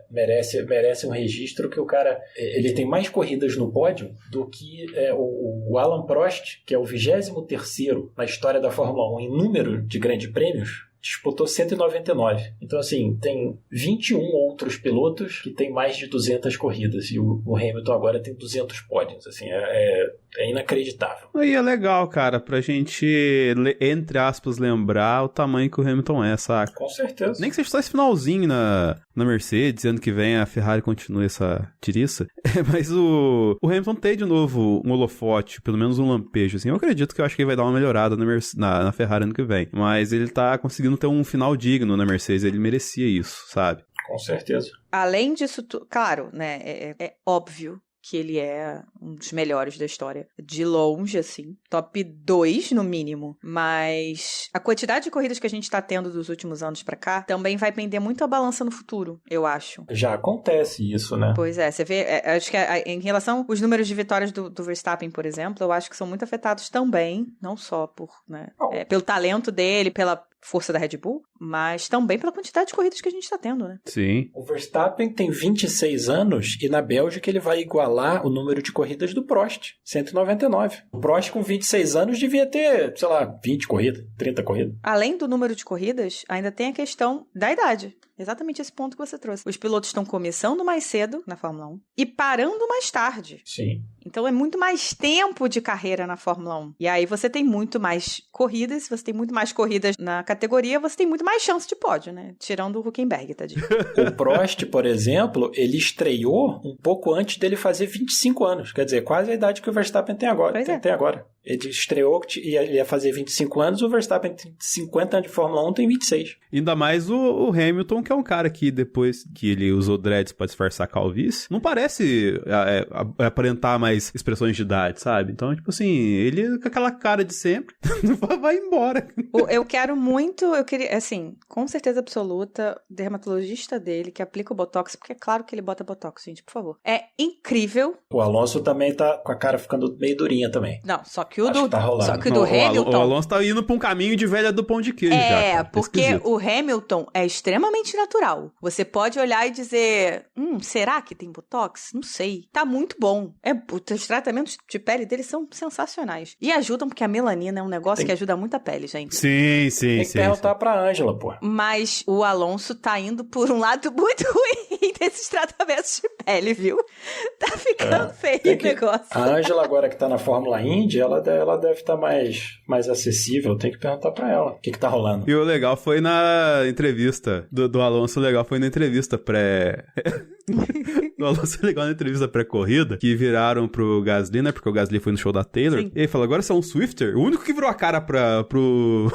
D: merece um registro que o cara, ele tem mais corridas no pódio do que o Alain Prost, que é o 23º na história da Fórmula 1 em número de grandes prêmios, disputou 199. Então, assim, tem 21 outros pilotos que têm mais de 200 corridas. E o Hamilton agora tem 200 pódios. Assim, é inacreditável.
C: Aí é legal, cara, pra gente, entre aspas, lembrar o tamanho que o Hamilton é, saca?
D: Com certeza.
C: Nem que seja só esse finalzinho na Mercedes, ano que vem a Ferrari continue essa tiriça. Mas o Hamilton tem de novo um holofote, pelo menos um lampejo, assim. Eu acredito que eu acho que ele vai dar uma melhorada na Ferrari ano que vem. Mas ele tá conseguindo ter um final digno na Mercedes, ele merecia isso, sabe?
D: Com certeza.
B: Além disso, claro, né, é óbvio que ele é um dos melhores da história. De longe, assim. Top 2, no mínimo. Mas a quantidade de corridas que a gente tá tendo dos últimos anos pra cá também vai pender muito a balança no futuro, eu acho.
D: Já acontece isso, né?
B: Pois é, você vê, acho que em relação aos números de vitórias do Verstappen, por exemplo, eu acho que são muito afetados também, não só por, né, pelo talento dele, pela força da Red Bull, mas também pela quantidade de corridas que a gente tá tendo, né?
C: Sim.
D: O Verstappen tem 26 anos e na Bélgica ele vai igualar o número de corridas do Prost, 199. O Prost com 26 anos devia ter, sei lá, 20 corridas, 30 corridas.
B: Além do número de corridas, ainda tem a questão da idade. Exatamente esse ponto que você trouxe. Os pilotos estão começando mais cedo na Fórmula 1 e parando mais tarde.
D: Sim.
B: Então é muito mais tempo de carreira na Fórmula 1. E aí você tem muito mais corridas, você tem muito mais corridas na categoria, você tem muito mais chance de pódio, né? Tirando o Hülkenberg, tadinho.
D: O Prost, por exemplo, ele estreou um pouco antes dele fazer 25 anos. Quer dizer, quase a idade que o Verstappen tem agora. Tem agora. Ele estreou e ele ia fazer 25 anos, o Verstappen tem 50 anos de Fórmula 1, tem 26.
C: Ainda mais o Hamilton, que é um cara que depois que ele usou dreads pra disfarçar a calvície, não parece aparentar mais expressões de idade, sabe? Então, tipo assim, ele com aquela cara de sempre, vai embora.
B: Eu queria, assim, com certeza absoluta, dermatologista dele que aplica o Botox, porque é claro que ele bota Botox, gente, por favor. É incrível.
D: O Alonso também tá com a cara ficando meio durinha também.
B: Não, só que o
D: Acho
B: do,
D: que tá rolando.
B: só que o do Hamilton...
C: O Alonso tá indo pra um caminho de velha do pão de queijo já.
B: É, porque o Hamilton é extremamente natural. Você pode olhar e dizer, será que tem Botox? Não sei. Tá muito bom. Os tratamentos de pele dele são sensacionais. E ajudam, porque a melanina é um negócio que ajuda muito a pele, gente.
C: Sim.
D: Tem que perguntar pra Ângela, pô.
B: Mas o Alonso tá indo por um lado muito ruim desses tratamentos de pele, viu? Tá ficando feio o negócio.
D: A Ângela, agora que tá na Fórmula Indy, ela deve estar mais acessível. Tem que perguntar pra ela o que tá rolando.
C: E o legal foi na entrevista do Alonso, do Alonso legal na entrevista pré-corrida, que viraram pro Gasly, né? Porque o Gasly foi no show da Taylor. Sim. E ele falou, agora você é um Swifter? O único que virou a cara pro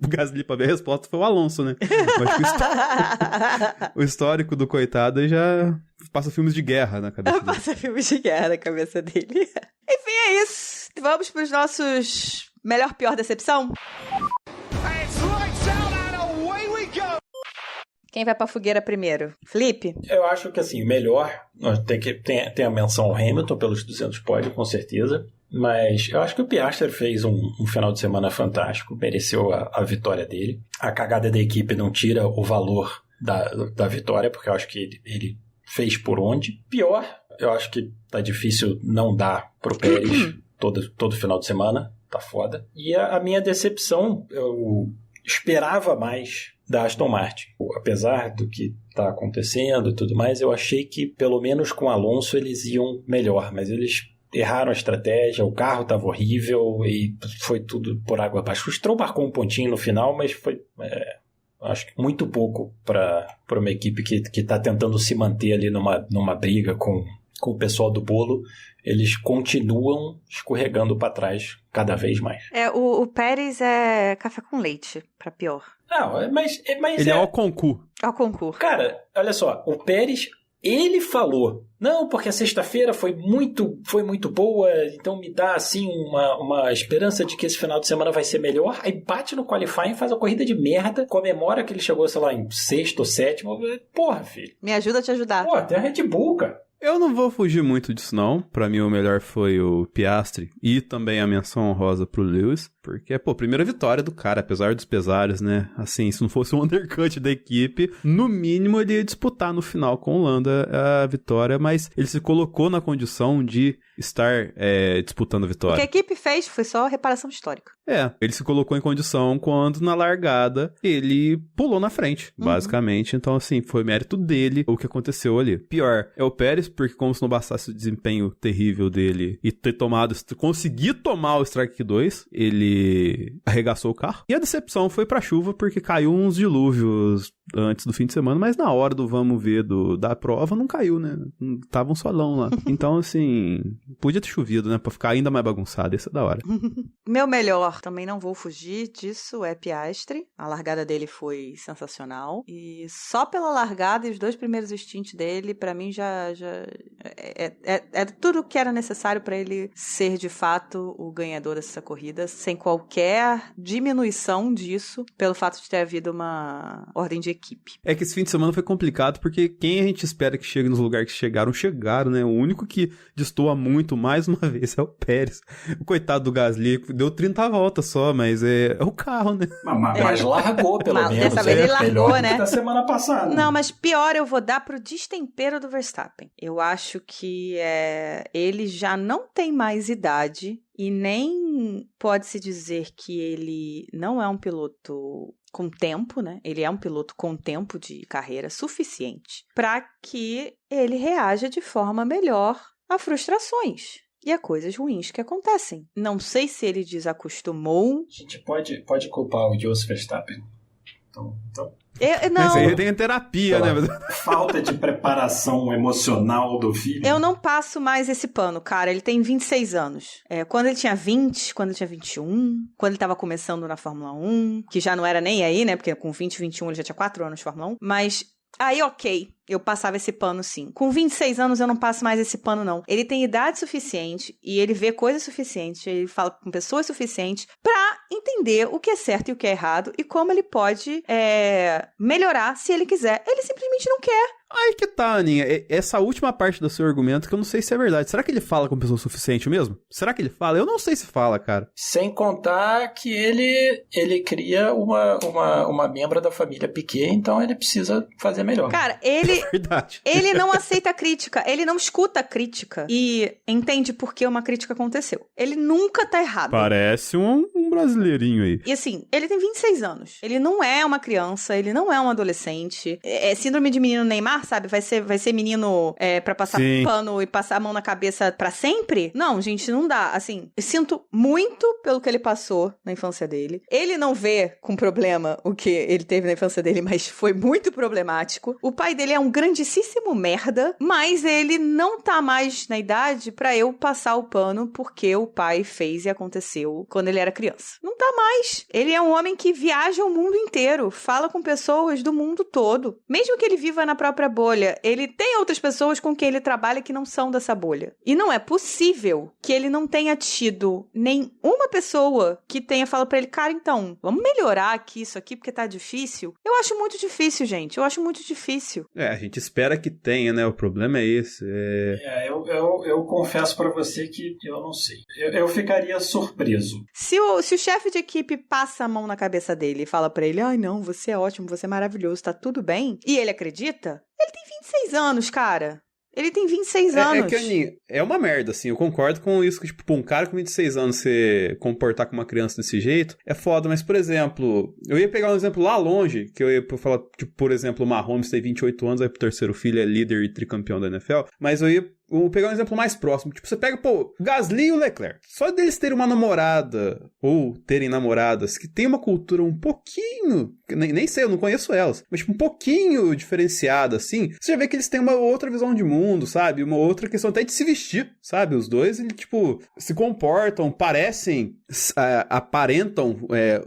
C: Gasly pra ver a resposta foi o Alonso, né? Mas o histórico do coitado já passa filmes de guerra na cabeça dele.
B: Passa filmes de guerra na cabeça dele. Enfim, é isso. Vamos pros nossos melhor-pior decepção? Quem vai pra fogueira primeiro? Felipe?
D: Eu acho que, assim, o melhor... Tem a menção ao Hamilton pelos 200 pódios, com certeza. Mas eu acho que o Piastri fez um final de semana fantástico. Mereceu a vitória dele. A cagada da equipe não tira o valor da vitória, porque eu acho que ele fez por onde. Pior, eu acho que tá difícil não dar pro Pérez todo final de semana. Tá foda. E a minha decepção, eu esperava mais da Aston Martin. Apesar do que está acontecendo e tudo mais, eu achei que pelo menos com o Alonso eles iam melhor, mas eles erraram a estratégia, o carro estava horrível e foi tudo por água abaixo. O Stroll marcou um pontinho no final, mas foi acho que muito pouco para uma equipe que está tentando se manter ali numa briga com o pessoal do bolo. Eles continuam escorregando para trás cada vez mais.
B: O Pérez é café com leite, para pior.
D: Não, mas
C: ele é o concurso.
B: É o concurso.
D: Cara, olha só, o Pérez, ele falou, não, porque a sexta-feira foi muito boa, então me dá, assim, uma esperança de que esse final de semana vai ser melhor. Aí bate no qualifying, faz uma corrida de merda, comemora que ele chegou, sei lá, em sexto ou sétimo. Porra, filho.
B: Me ajuda a te ajudar.
D: Pô, tem a Red Bull, cara.
C: Eu não vou fugir muito disso, não. Pra mim, o melhor foi o Piastri e também a menção honrosa pro Lewis. Porque, primeira vitória do cara, apesar dos pesares, né? Assim, se não fosse um undercut da equipe, no mínimo ele ia disputar no final com o Landa a vitória, mas ele se colocou na condição de estar disputando a vitória.
B: O que a equipe fez foi só reparação histórica.
C: Ele se colocou em condição quando, na largada, ele pulou na frente, basicamente. Então, assim, foi mérito dele o que aconteceu ali. Pior é o Pérez, porque como se não bastasse o desempenho terrível dele e conseguir tomar o Strike 2, ele arregaçou o carro. E a decepção foi pra chuva, porque caiu uns dilúvios antes do fim de semana, mas na hora do vamos ver da prova não caiu, né? Tava um solão lá. Então, assim, podia ter chovido, né? Pra ficar ainda mais bagunçado. Isso é da hora.
B: Meu melhor, também não vou fugir disso, é Piastri. A largada dele foi sensacional. E só pela largada e os 2 primeiros stints dele, pra mim já é tudo o que era necessário pra ele ser, de fato, o ganhador dessa corrida, sem qualquer diminuição disso, pelo fato de ter havido uma ordem de equipe.
C: É que esse fim de semana foi complicado, porque quem a gente espera que chegue nos lugares que chegaram, né? O único que destoa muito, mais uma vez, é o Pérez. O coitado do Gasly deu 30 voltas só, mas é o carro, né?
D: Mas largou, pelo menos.
B: Dessa vez ele largou, né?
D: Da semana passada.
B: Não, mas pior eu vou dar pro destempero do Verstappen. Eu acho que ele já não tem mais idade e nem pode-se dizer que ele não é um piloto com tempo, né? Ele é um piloto com tempo de carreira suficiente para que ele reaja de forma melhor a frustrações e a coisas ruins que acontecem. Não sei se ele desacostumou.
D: A gente pode culpar o Jos Verstappen. Então...
B: Não.
C: Mas aí tem terapia, né?
A: Falta de preparação emocional do filho.
B: Eu não passo mais esse pano, cara. Ele tem 26 anos. Quando ele tinha 20, quando ele tinha 21, quando ele tava começando na Fórmula 1, que já não era nem aí, né? Porque com 20, 21 ele já tinha 4 anos de Fórmula 1. Mas aí, ok, eu passava esse pano sim. Com 26 anos eu não passo mais esse pano, não. Ele tem idade suficiente e ele vê coisas suficientes, ele fala com pessoas suficientes pra entender o que é certo e o que é errado e como ele pode melhorar se ele quiser. Ele simplesmente não quer.
C: Aí que tá, Aninha. Essa última parte do seu argumento que eu não sei se é verdade. Será que ele fala com pessoa suficiente mesmo? Será que ele fala? Eu não sei se fala, cara.
D: Sem contar que ele cria uma membra da família Piquet, então ele precisa fazer melhor.
B: Cara, ele não aceita crítica, ele não escuta crítica e entende por que uma crítica aconteceu. Ele nunca tá errado.
C: Parece um brasileirinho aí.
B: E assim, ele tem 26 anos. Ele não é uma criança, ele não é um adolescente. É síndrome de menino Neymar, sabe? Vai ser menino pra passar pano e passar a mão na cabeça pra sempre? Não, gente, não dá. Assim, eu sinto muito pelo que ele passou na infância dele. Ele não vê com problema o que ele teve na infância dele, mas foi muito problemático. O pai dele é um grandíssimo merda, mas ele não tá mais na idade pra eu passar o pano porque o pai fez e aconteceu quando ele era criança. Não tá mais. Ele é um homem que viaja o mundo inteiro, fala com pessoas do mundo todo. Mesmo que ele viva na própria bolha, ele tem outras pessoas com quem ele trabalha que não são dessa bolha. E não é possível que ele não tenha tido nenhuma pessoa que tenha falado pra ele, cara, então, vamos melhorar aqui isso aqui porque tá difícil. Eu acho muito difícil, gente. Eu acho muito difícil.
C: A gente espera que tenha, né? O problema é esse.
A: Eu confesso pra você que eu não sei. Eu ficaria surpreso.
B: Se o chefe de equipe passa a mão na cabeça dele e fala pra ele, ai não, você é ótimo, você é maravilhoso, tá tudo bem, e ele acredita, ele tem 26 anos, cara. Ele tem 26 anos.
C: É uma merda, assim. Eu concordo com isso que, tipo, um cara com 26 anos se comportar com uma criança desse jeito é foda. Mas, por exemplo, eu ia pegar um exemplo lá longe, que eu ia falar, tipo, por exemplo, o Mahomes tem 28 anos, aí pro terceiro filho é líder e tricampeão da NFL. Mas vou pegar um exemplo mais próximo. Tipo, você pega, o Gasly e o Leclerc. Só deles terem uma namorada, ou terem namoradas, que tem uma cultura um pouquinho... Nem sei, eu não conheço elas. Mas, tipo, um pouquinho diferenciada, assim. Você já vê que eles têm uma outra visão de mundo, sabe? Uma outra questão até de se vestir, sabe? Os dois, eles, tipo, se comportam, parecem... aparentam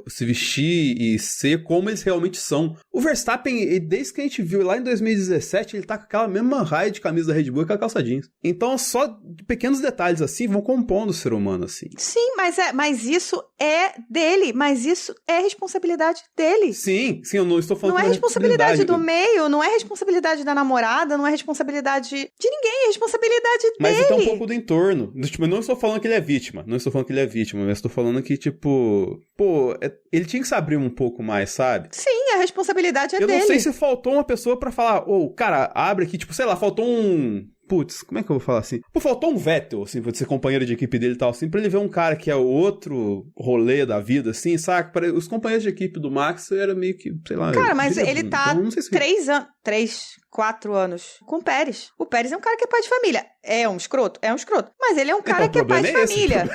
C: se vestir e ser como eles realmente são. O Verstappen, desde que a gente viu lá em 2017, ele tá com aquela mesma raia de camisa da Red Bull e com a calça jeans. Então, só pequenos detalhes assim vão compondo o ser humano, assim.
B: Sim, mas isso é dele, mas isso é responsabilidade dele.
C: Sim, eu não estou falando
B: não
C: que
B: é responsabilidade do meio, não é responsabilidade da namorada, não é responsabilidade de ninguém, é responsabilidade dele.
C: Mas então um pouco do entorno. Tipo, eu não estou falando que ele é vítima, mas estou falando que, tipo, ele tinha que se abrir um pouco mais, sabe?
B: Sim, a responsabilidade é dele.
C: Eu não sei se faltou uma pessoa pra falar, cara, abre aqui, tipo, sei lá, faltou um... Putz, como é que eu vou falar assim? Faltou um Vettel, assim, pra ser companheiro de equipe dele e tal, assim, pra ele ver um cara que é o outro rolê da vida, assim, saca? Os companheiros de equipe do Max era meio que, sei lá...
B: Cara, mas ele tá
C: então, se
B: 4 anos com o Pérez. O Pérez é um cara que é pai de família. É um escroto? É um escroto. Mas ele é um cara que é pai de família.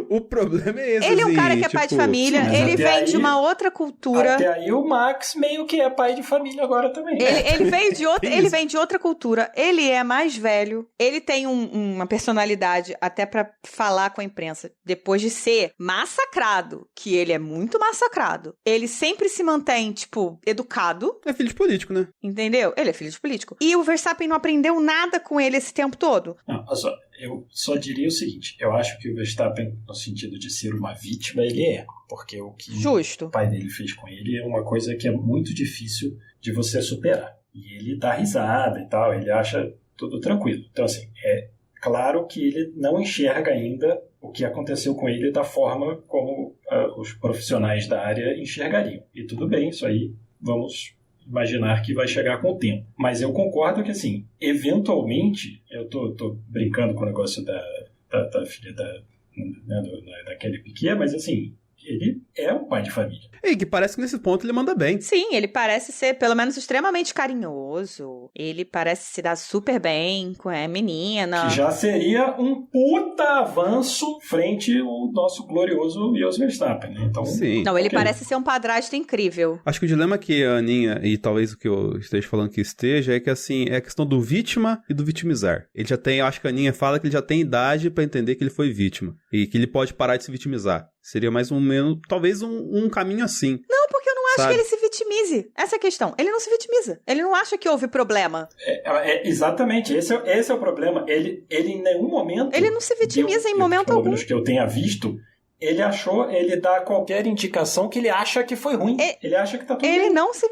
C: O problema é esse,
B: ele é um cara que é
C: tipo,
B: pai de família, ele vem de uma outra cultura.
D: Até aí o Max meio que é pai de família agora também.
B: Ele vem de outra cultura, ele é mais velho, ele tem uma personalidade até pra falar com a imprensa, depois de ser massacrado, que ele é muito massacrado. Ele sempre se mantém, tipo, educado.
C: É filho de político, né?
B: Entendeu? Ele é filho de político. E o Verstappen não aprendeu nada com ele esse tempo todo.
A: Não, olha só. Eu só diria o seguinte, eu acho que o Verstappen, no sentido de ser uma vítima, ele é. Porque o que o pai dele fez com ele é uma coisa que é muito difícil de você superar. E ele dá risada e tal, ele acha tudo tranquilo. Então, assim, é claro que ele não enxerga ainda o que aconteceu com ele da forma como os profissionais da área enxergariam. E tudo bem, isso aí vamos imaginar que vai chegar com o tempo. Mas eu concordo que, assim, eventualmente, eu tô brincando com o negócio da filha da Kelly Piquet, mas, assim, ele é um pai de família.
C: E que parece que nesse ponto ele manda bem.
B: Sim, ele parece ser, pelo menos, extremamente carinhoso. Ele parece se dar super bem com a menina.
A: Que já seria um puta avanço frente ao nosso glorioso Max Verstappen, né? Então,
C: sim.
B: Não, ele parece ser um padrasto incrível.
C: Acho que o dilema que a Aninha, e talvez o que eu esteja falando que esteja, é que, assim, é a questão do vítima e do vitimizar. Ele já tem, eu acho que a Aninha fala que ele já tem idade pra entender que ele foi vítima. E que ele pode parar de se vitimizar. Seria mais ou menos, talvez um caminho assim.
B: Não, porque eu não acho que ele se vitimize. Essa é a questão. Ele não se vitimiza. Ele não acha que houve problema.
A: Exatamente. Esse é o problema. Ele em nenhum momento...
B: Ele não se vitimiza em momento algum.
A: Pelo menos que eu tenha visto... Ele dá qualquer indicação que ele acha que foi ruim. Ele acha que tá tudo bem.
B: Ele não se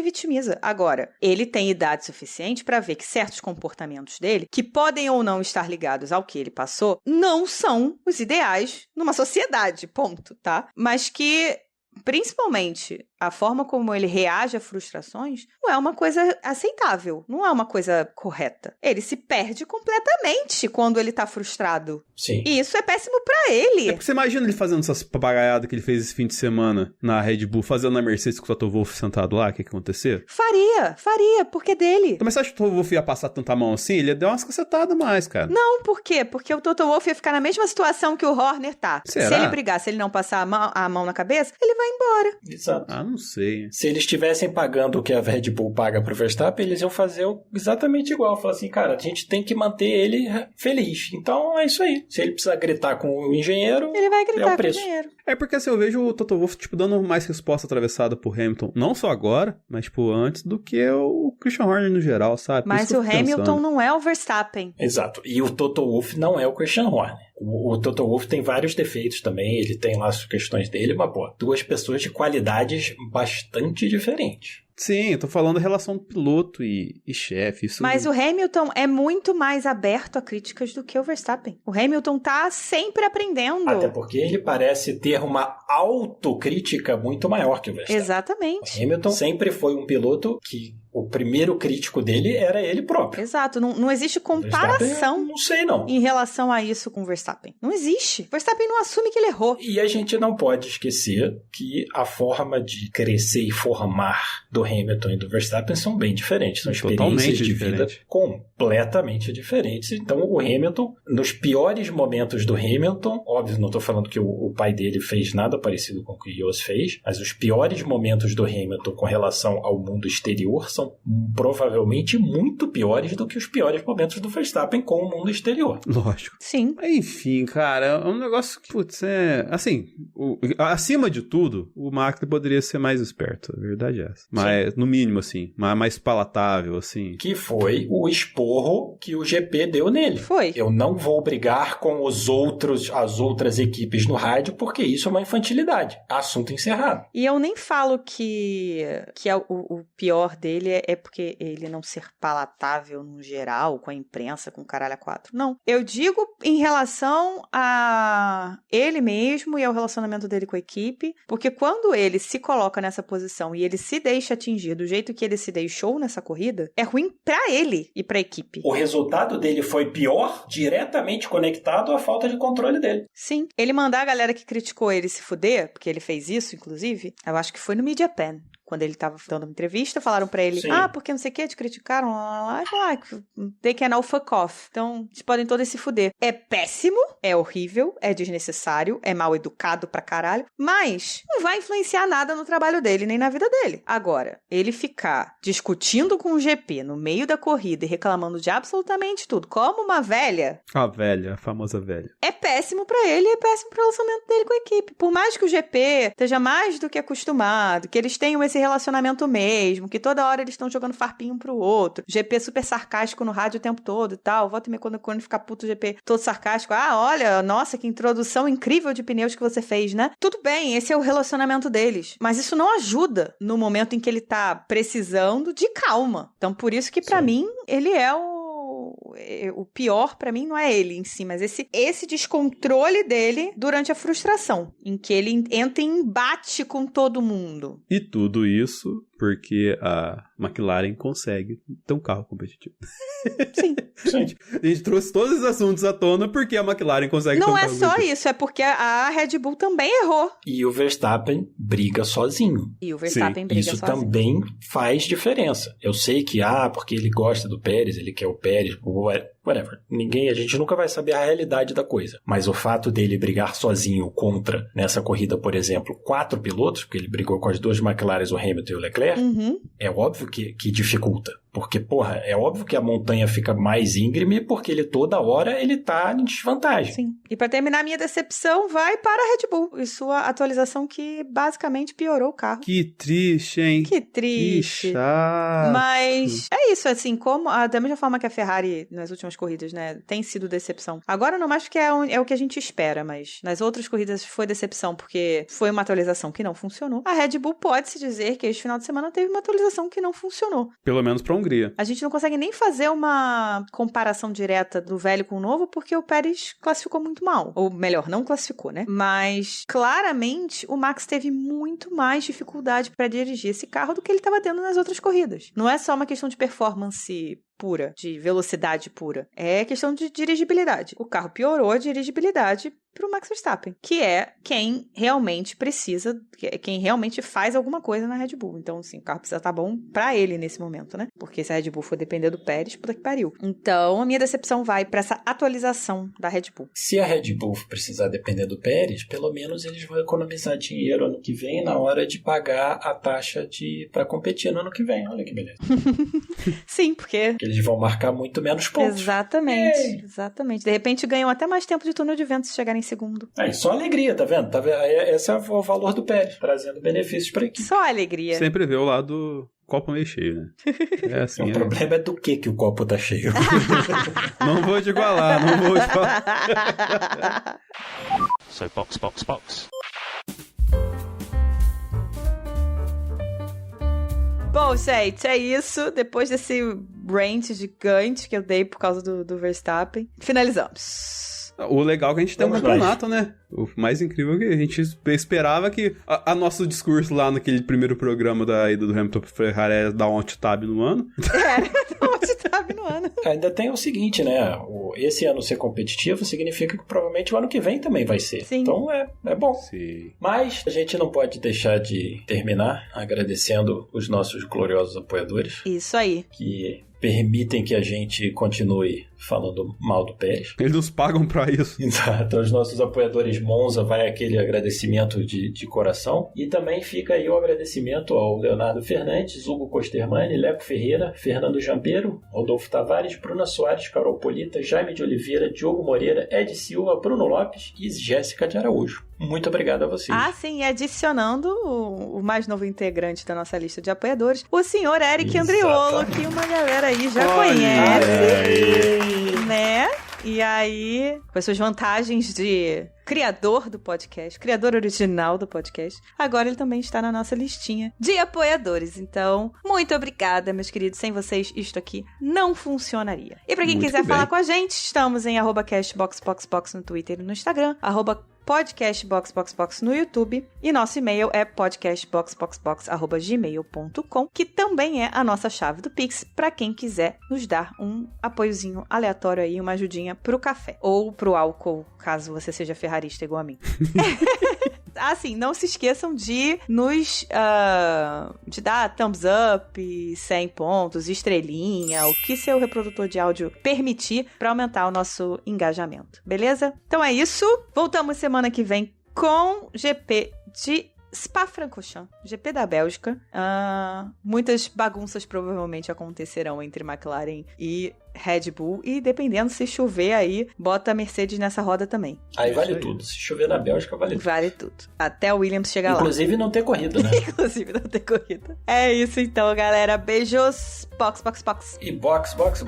B: vitimiza. Agora, ele tem idade suficiente pra ver que certos comportamentos dele, que podem ou não estar ligados ao que ele passou, não são os ideais numa sociedade, ponto, tá? Mas que, principalmente a forma como ele reage a frustrações não é uma coisa aceitável, não é uma coisa correta. Ele se perde completamente quando ele tá frustrado.
D: Sim.
B: E isso é péssimo pra ele.
C: É porque você imagina ele fazendo essas papagaiadas que ele fez esse fim de semana na Red Bull, fazendo na Mercedes com o Toto Wolff sentado lá, o que ia acontecer?
B: Faria, porque é dele.
C: Mas você acha que o Toto Wolff ia passar tanta mão assim? Ele ia dar umas cacetadas mais, cara.
B: Não, por quê? Porque o Toto Wolff ia ficar na mesma situação que o Horner tá.
C: Será?
B: Se ele brigar, se ele não passar a mão na cabeça, ele vai embora.
D: Exato.
C: Ah, não sei.
D: Se eles estivessem pagando o que a Red Bull paga pro Verstappen, eles iam fazer exatamente igual. Falar assim, cara, a gente tem que manter ele feliz. Então é isso aí. Se ele precisar gritar com o engenheiro,
B: ele vai gritar
D: é o preço.
B: com o engenheiro.
C: É porque assim, eu vejo o Toto Wolff, tipo, dando mais resposta atravessada pro Hamilton, não só agora, mas, tipo, antes do que o Christian Horner no geral, sabe?
B: Mas o Hamilton não é o Verstappen.
D: Exato. E o Toto Wolff não é o Christian Horner. O Toto Wolff tem vários defeitos também, ele tem lá as questões dele, mas, pô, duas pessoas de qualidades bastante diferentes.
C: Sim, eu tô falando da relação piloto e chefe. Isso...
B: Mas o Hamilton é muito mais aberto a críticas do que o Verstappen. O Hamilton tá sempre aprendendo.
D: Até porque ele parece ter uma autocrítica muito maior que o Verstappen.
B: Exatamente.
D: O Hamilton sempre foi um piloto que o primeiro crítico dele era ele próprio.
B: Exato, não existe comparação.
D: Não sei, não.
B: Em relação a isso com o Verstappen. Não existe. O Verstappen não assume que ele errou.
D: E a gente não pode esquecer que a forma de crescer e formar do Hamilton e do Verstappen são bem diferentes. São experiências de vida completamente diferentes. Então, o Hamilton, nos piores momentos do Hamilton, óbvio, não estou falando que o pai dele fez nada parecido com o que o Jos fez, mas os piores momentos do Hamilton com relação ao mundo exterior são provavelmente muito piores do que os piores momentos do Verstappen com o mundo exterior.
C: Lógico.
B: Sim.
C: Enfim, cara, é um negócio que, putz, assim, acima de tudo, o Max poderia ser mais esperto, a verdade é essa. Mas, no mínimo, assim, mais palatável, assim.
D: Que foi o esporro que o GP deu nele.
B: Foi.
D: Eu não vou brigar com as outras equipes no rádio, porque isso é uma infantilidade. Assunto encerrado.
B: E eu nem falo que o pior dele é porque ele não ser palatável no geral, com a imprensa, com o caralho a quatro. Não. Eu digo em relação a ele mesmo e ao relacionamento dele com a equipe, porque quando ele se coloca nessa posição e ele se deixa atingir do jeito que ele se deixou nessa corrida, é ruim pra ele e pra equipe.
D: O resultado dele foi pior, diretamente conectado à falta de controle dele.
B: Sim. Ele mandar a galera que criticou ele se fuder, porque ele fez isso, inclusive, eu acho que foi no Media Pen. Quando ele tava dando uma entrevista, falaram pra ele, porque não sei o que, te criticaram, lá, they can all fuck off. Então, eles podem todos se fuder. É péssimo, é horrível, é desnecessário, é mal educado pra caralho, mas não vai influenciar nada no trabalho dele, nem na vida dele. Agora, ele ficar discutindo com o GP no meio da corrida e reclamando de absolutamente tudo, como uma velha...
C: A famosa velha.
B: É péssimo pra ele e é péssimo pro relacionamento dele com a equipe. Por mais que o GP esteja mais do que acostumado, que eles tenham esse relacionamento mesmo, que toda hora eles estão jogando farpinho um pro outro, GP super sarcástico no rádio o tempo todo e tal, volta e meia quando fica puto o GP todo sarcástico, olha, nossa, que introdução incrível de pneus que você fez, né? Tudo bem, esse é o relacionamento deles, mas isso não ajuda no momento em que ele tá precisando de calma. Então, por isso que pra mim, ele é o pior pra mim não é ele em si, mas esse descontrole dele durante a frustração, em que ele entra em embate com todo mundo.
C: E tudo isso porque a McLaren consegue ter um carro competitivo.
B: Sim.
C: A gente trouxe todos os assuntos à tona porque a McLaren consegue ter um carro competitivo.
B: Não é só isso, é porque a Red Bull também errou.
D: E o Verstappen briga sozinho.
B: Isso
D: sozinho. Também faz diferença. Eu sei que, porque ele gosta do Pérez, ele quer o Pérez, whatever. A gente nunca vai saber a realidade da coisa. Mas o fato dele brigar sozinho contra, nessa corrida, por exemplo, 4 pilotos, porque ele brigou com as 2 McLaren, o Hamilton e o Leclerc, é óbvio que dificulta. Porque, é óbvio que a montanha fica mais íngreme porque ele toda hora ele tá em desvantagem.
B: Sim. E pra terminar, minha decepção vai para a Red Bull e sua atualização que basicamente piorou o carro.
C: Que triste, hein?
B: Que triste.
C: Que chato.
B: Mas é isso, assim, como da mesma forma que a Ferrari nas últimas corridas, né, tem sido decepção. Agora não mais porque é o que a gente espera, mas nas outras corridas foi decepção porque foi uma atualização que não funcionou. A Red Bull pode-se dizer que este final de semana teve uma atualização que não funcionou.
C: Pelo menos pra Hungria.
B: A gente não consegue nem fazer uma comparação direta do velho com o novo, porque o Pérez classificou muito mal. Ou melhor, não classificou, né? Mas, claramente, o Max teve muito mais dificuldade para dirigir esse carro do que ele estava tendo nas outras corridas. Não é só uma questão de performance pura, de velocidade pura. É questão de dirigibilidade. O carro piorou a dirigibilidade pro Max Verstappen, que é quem realmente precisa, quem realmente faz alguma coisa na Red Bull. Então, assim, o carro precisa estar bom pra ele nesse momento, né? Porque se a Red Bull for depender do Pérez, puta que pariu. Então, a minha decepção vai pra essa atualização da Red Bull.
D: Se a Red Bull precisar depender do Pérez, pelo menos eles vão economizar dinheiro ano que vem na hora de pagar a taxa pra competir no ano que vem. Olha que beleza.
B: Sim, porque
D: eles vão marcar muito menos pontos.
B: Exatamente, exatamente. De repente ganham até mais tempo de túnel de vento se chegarem em segundo.
D: Só alegria, tá vendo? Esse é o valor do Pérez, trazendo benefícios pra equipe.
B: Só alegria.
C: Sempre vê o lado copo meio cheio, né? É assim,
D: o problema é do que o copo tá cheio.
C: Não vou te igualar, não vou te falar.
F: So box.
B: Bom, gente, é isso. Depois desse rant gigante que eu dei por causa do Verstappen, finalizamos.
C: O legal é que a gente tem um campeonato, né? O mais incrível é que a gente esperava que a nosso discurso lá naquele primeiro programa da ida do Hamilton pro Ferrari era dar um alt-tab no ano.
B: Dar um alt-tab no ano.
D: Ainda tem o seguinte, né? Esse ano ser competitivo significa que provavelmente o ano que vem também vai ser.
B: Sim.
D: Então é bom.
C: Sim.
D: Mas a gente não pode deixar de terminar agradecendo os nossos gloriosos apoiadores.
B: Isso aí.
D: Que permitem que a gente continue falando mal do Pérez.
C: Eles nos pagam pra isso.
D: Exato. Aos nossos apoiadores Monza vai aquele agradecimento de coração. E também fica aí o agradecimento ao Leonardo Fernandes, Hugo Costermani, Leco Ferreira, Fernando Jampeiro, Rodolfo Tavares, Bruna Soares, Carol Polita, Jaime de Oliveira, Diogo Moreira, Ed Silva, Bruno Lopes e Jéssica de Araújo. Muito obrigado a vocês.
B: Ah, sim, e adicionando o mais novo integrante da nossa lista de apoiadores, o senhor Eric Andriolo, que uma galera aí já conhece, né? E aí, com as suas vantagens de criador do podcast, criador original do podcast, agora ele também está na nossa listinha de apoiadores. Então, muito obrigada, meus queridos. Sem vocês, isto aqui não funcionaria. E pra quem quiser falar com a gente, estamos em @castboxboxbox no Twitter e no Instagram, @podcastboxboxbox no YouTube, e nosso e-mail é podcastboxboxbox@gmail.com, que também é a nossa chave do Pix para quem quiser nos dar um apoiozinho aleatório aí, uma ajudinha pro café ou pro álcool, caso você seja ferrarista igual a mim. Assim, não se esqueçam de nos de dar thumbs up, 100 pontos, estrelinha, o que seu reprodutor de áudio permitir para aumentar o nosso engajamento, beleza? Então é isso, voltamos semana que vem com GP de Spa-Francorchamps, GP da Bélgica. Muitas bagunças provavelmente acontecerão entre McLaren e Red Bull, e dependendo se chover aí, bota a Mercedes nessa roda também.
D: Aí vale tudo. Se chover na Bélgica, vale tudo.
B: Vale tudo. Até o Williams chegar lá.
D: Inclusive não ter corrida, né?
B: Inclusive não ter corrida. É isso então, galera. Beijos. Box.
D: E box.
C: Box.